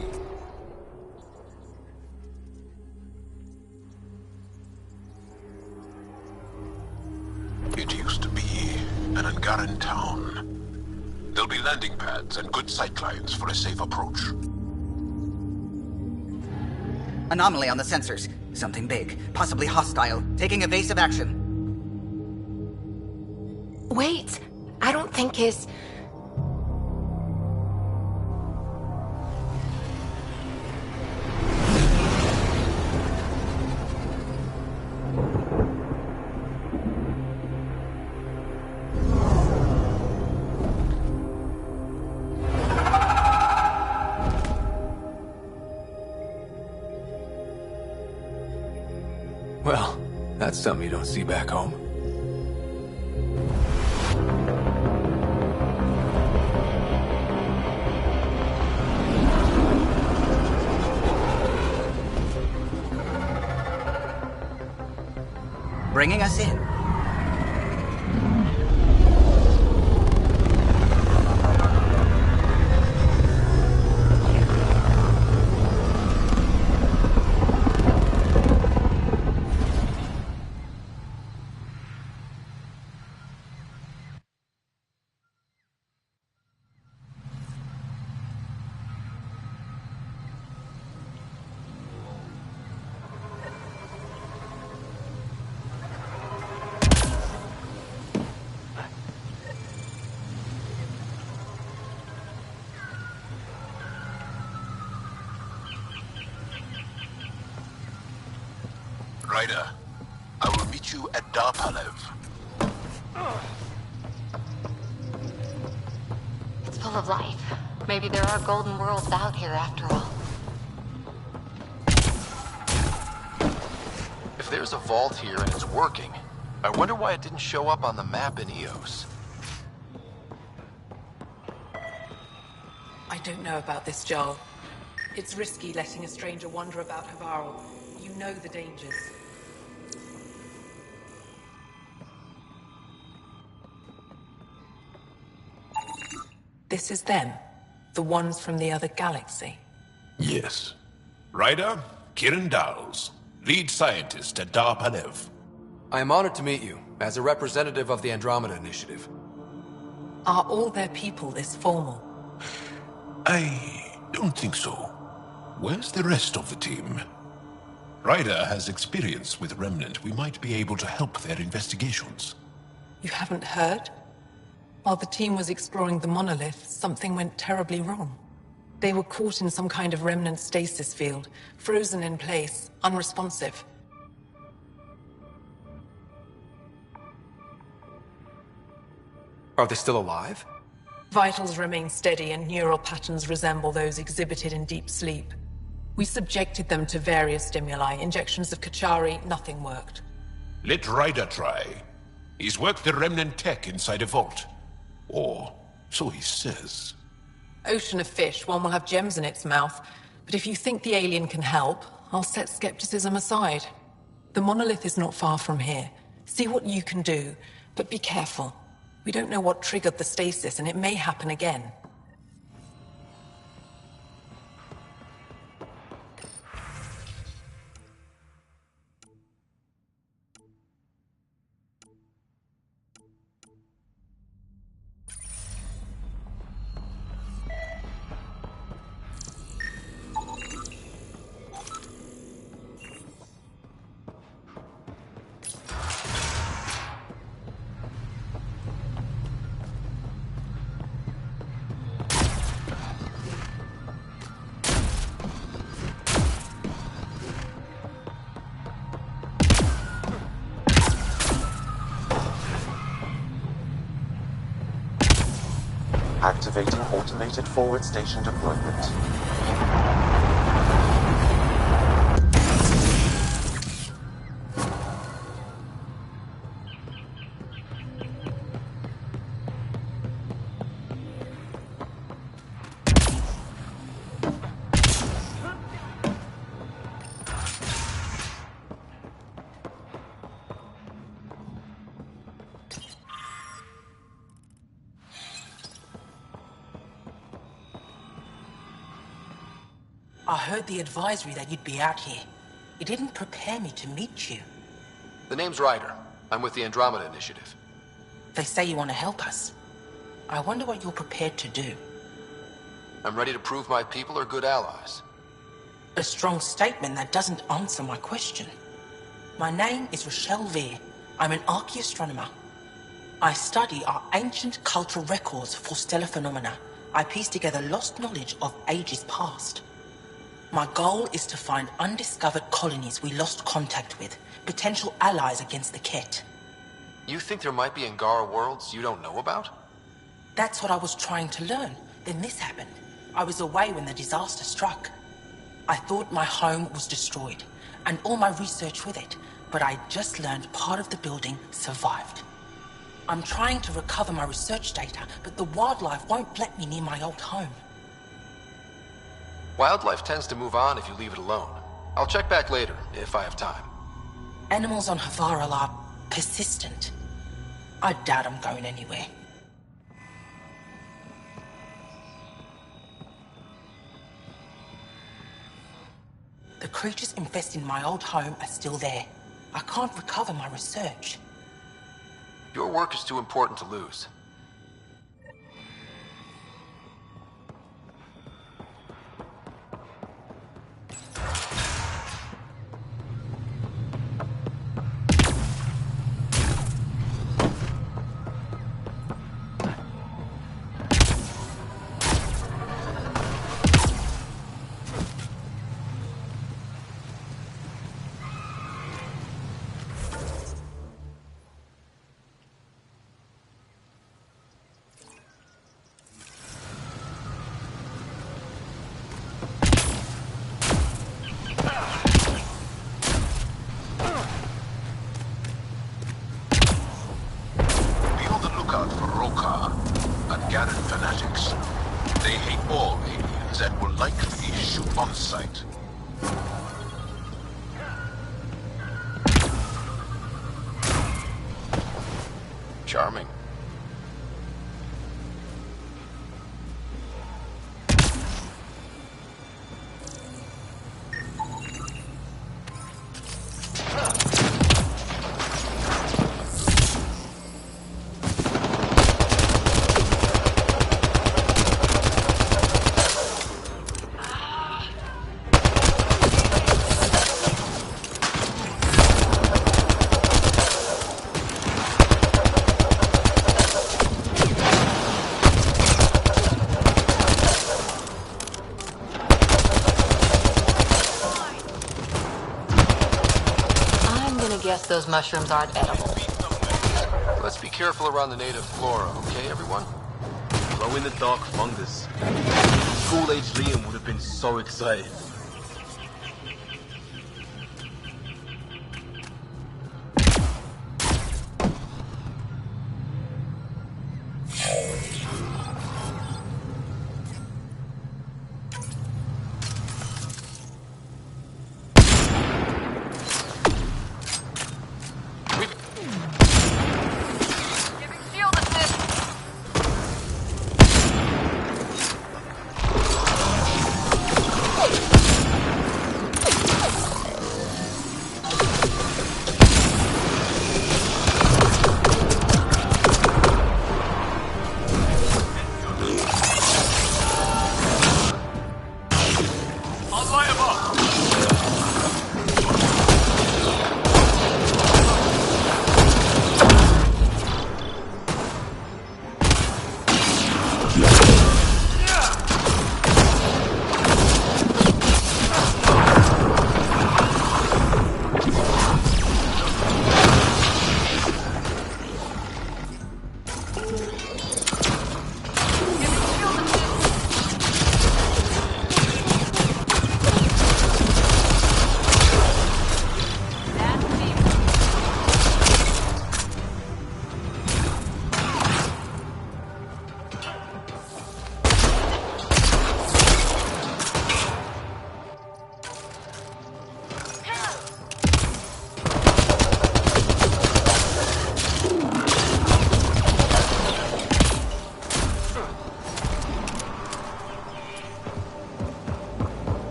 It used to be an Angaran town. There'll be landing pads and good sightlines for a safe approach. Anomaly on the sensors. Something big, possibly hostile, taking evasive action. Wait, I don't think his... Well, that's something you don't see back home. Bringing us in. Ryder, I will meet you at Darpalev. It's full of life. Maybe there are golden worlds out here after all. If there's a vault here and it's working, I wonder why it didn't show up on the map in EOS. I don't know about this, Joel. It's risky letting a stranger wander about Havaru. You know the dangers. This is them. The ones from the other galaxy. Yes. Ryder, Kiran Dowles, lead scientist at Darpalev. I am honored to meet you, as a representative of the Andromeda Initiative. Are all their people this formal? I don't think so. Where's the rest of the team? Ryder has experience with Remnant. We might be able to help their investigations. You haven't heard? While the team was exploring the monolith, something went terribly wrong. They were caught in some kind of remnant stasis field, frozen in place, unresponsive. Are they still alive? Vitals remain steady and neural patterns resemble those exhibited in deep sleep. We subjected them to various stimuli, injections of Kachari, nothing worked. Let Ryder try. He's worked the remnant tech inside a vault. Or so he says. Ocean of fish, one will have gems in its mouth. But if you think the alien can help, I'll set skepticism aside. The monolith is not far from here. See what you can do, but be careful. We don't know what triggered the stasis, and it may happen again. Activating automated forward station deployment. I heard the advisory that you'd be out here. It didn't prepare me to meet you. The name's Ryder. I'm with the Andromeda Initiative. They say you want to help us. I wonder what you're prepared to do. I'm ready to prove my people are good allies. A strong statement that doesn't answer my question. My name is Rochelle Veer. I'm an archaeoastronomer. I study our ancient cultural records for stellar phenomena. I piece together lost knowledge of ages past. My goal is to find undiscovered colonies we lost contact with, potential allies against the Ket. You think there might be Angara worlds you don't know about? That's what I was trying to learn. Then this happened. I was away when the disaster struck. I thought my home was destroyed, and all my research with it, but I just learned part of the building survived. I'm trying to recover my research data, but the wildlife won't let me near my old home. Wildlife tends to move on if you leave it alone. I'll check back later, if I have time. Animals on Havaral are persistent. I doubt I'm going anywhere. The creatures infesting my old home are still there. I can't recover my research. Your work is too important to lose. On sight. Charming. those mushrooms aren't edible. Let's be careful around the native flora, okay, everyone? Glow in the dark fungus. School-age Liam would have been so excited.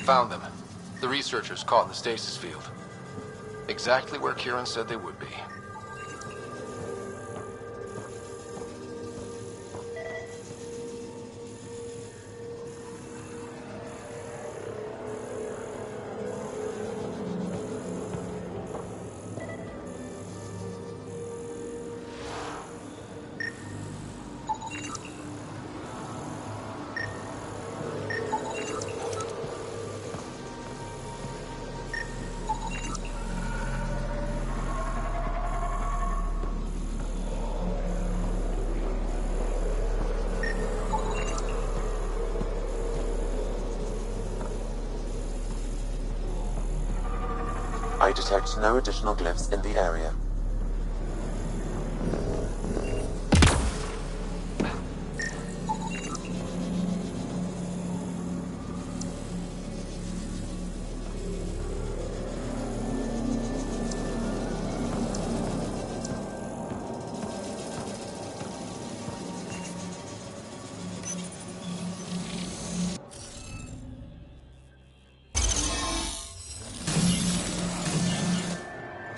Found them. The researchers caught in the stasis field. Exactly where Kieran said they would be. I detect no additional glyphs in the area.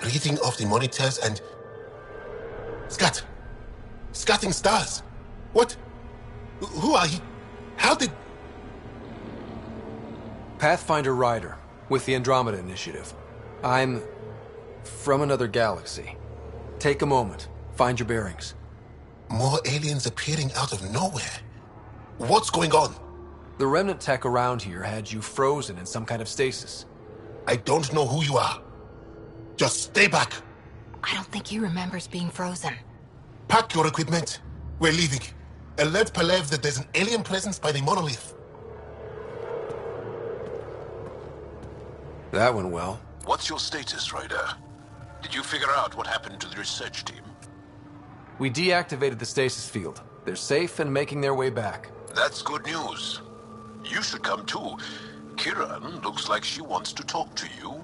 Reading off the monitors and... Scatting stars! What? Who are you? How did... Pathfinder Ryder, with the Andromeda Initiative. I'm... from another galaxy. Take a moment. Find your bearings. More aliens appearing out of nowhere. What's going on? The remnant tech around here had you frozen in some kind of stasis. I don't know who you are. Just stay back. I don't think he remembers being frozen. Pack your equipment. We're leaving. Alert Palev that there's an alien presence by the monolith. That went well. What's your status, Ryder? Did you figure out what happened to the research team? We deactivated the stasis field. They're safe and making their way back. That's good news. You should come too. Kieran looks like she wants to talk to you.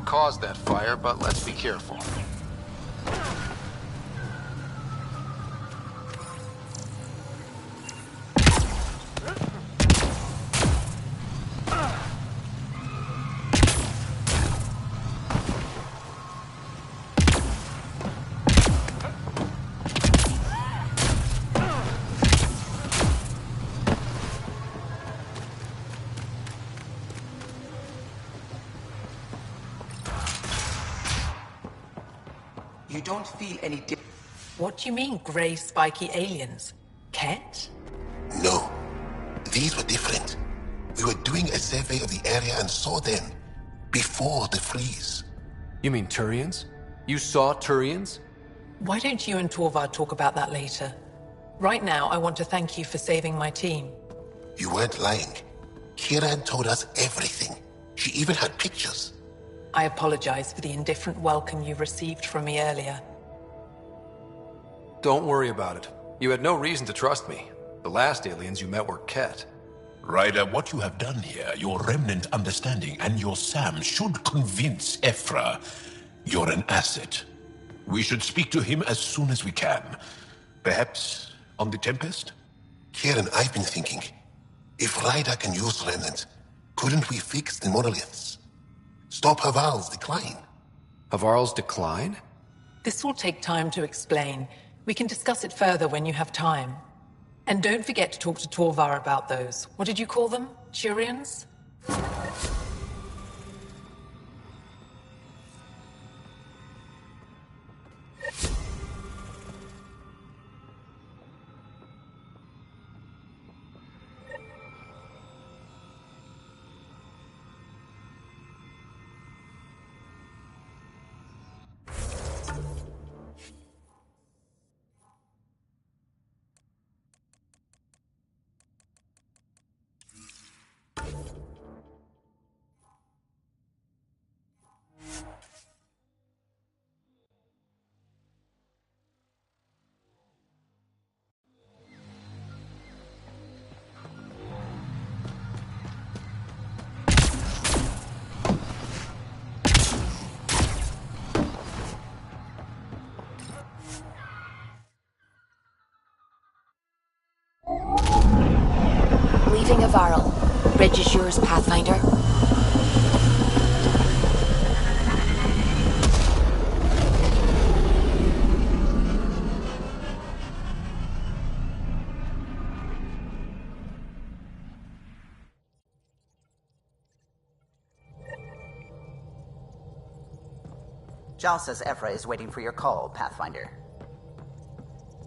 caused that fire, but let's be careful. You don't feel any What do you mean, grey spiky aliens? Ket? No, these were different. We were doing a survey of the area and saw them before the freeze. You mean Turians? You saw Turians? Why don't you and Torvar talk about that later? Right now, I want to thank you for saving my team. You weren't lying. Kieran told us everything. She even had pictures. I apologize for the indifferent welcome you received from me earlier. Don't worry about it. You had no reason to trust me. The last aliens you met were Ket. Ryder, what you have done here, your remnant understanding and your Sam should convince Ephra you're an asset. We should speak to him as soon as we can. Perhaps on the Tempest? Kieran, I've been thinking. If Ryder can use remnant, couldn't we fix the monoliths? Stop Haval's decline. Havarl's decline? This will take time to explain. We can discuss it further when you have time. And don't forget to talk to Torvar about those. What did you call them? Turians? Leaving Avarl. Bridge is yours, Pathfinder. Jal says Ephra is waiting for your call, Pathfinder.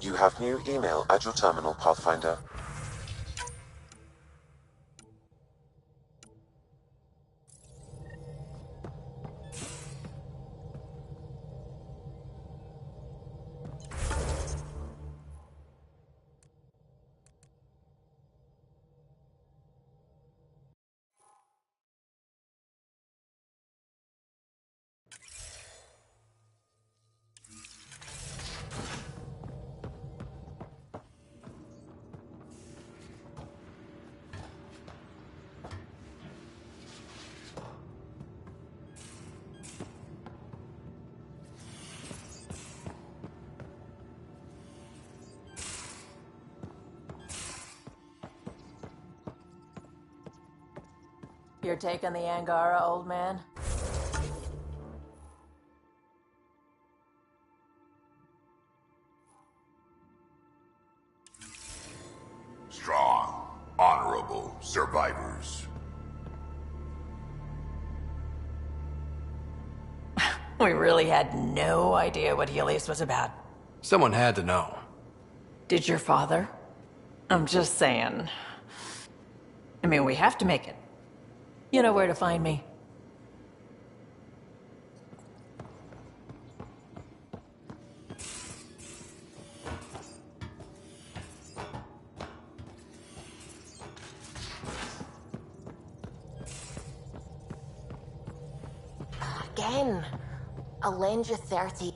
You have new email at your terminal, Pathfinder. You're taking the Angara, old man? Strong, honorable survivors. We really had no idea what Helios was about. Someone had to know. Did your father? I'm just saying. I mean, we have to make it. You know where to find me. Again. I'll lend you 30.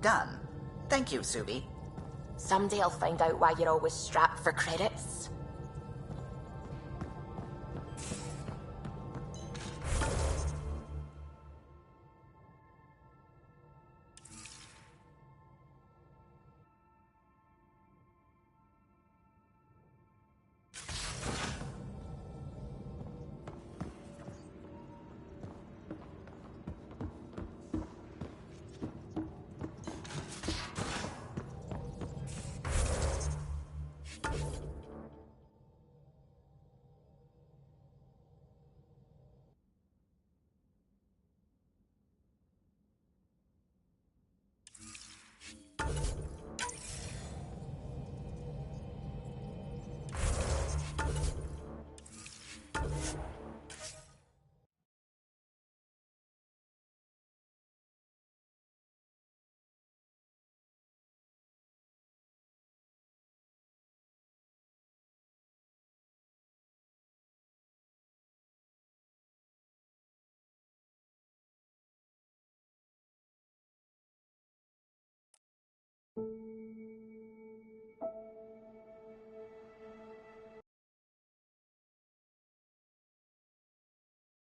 done. Thank you, Subi. Someday I'll find out why you're always strapped for credits.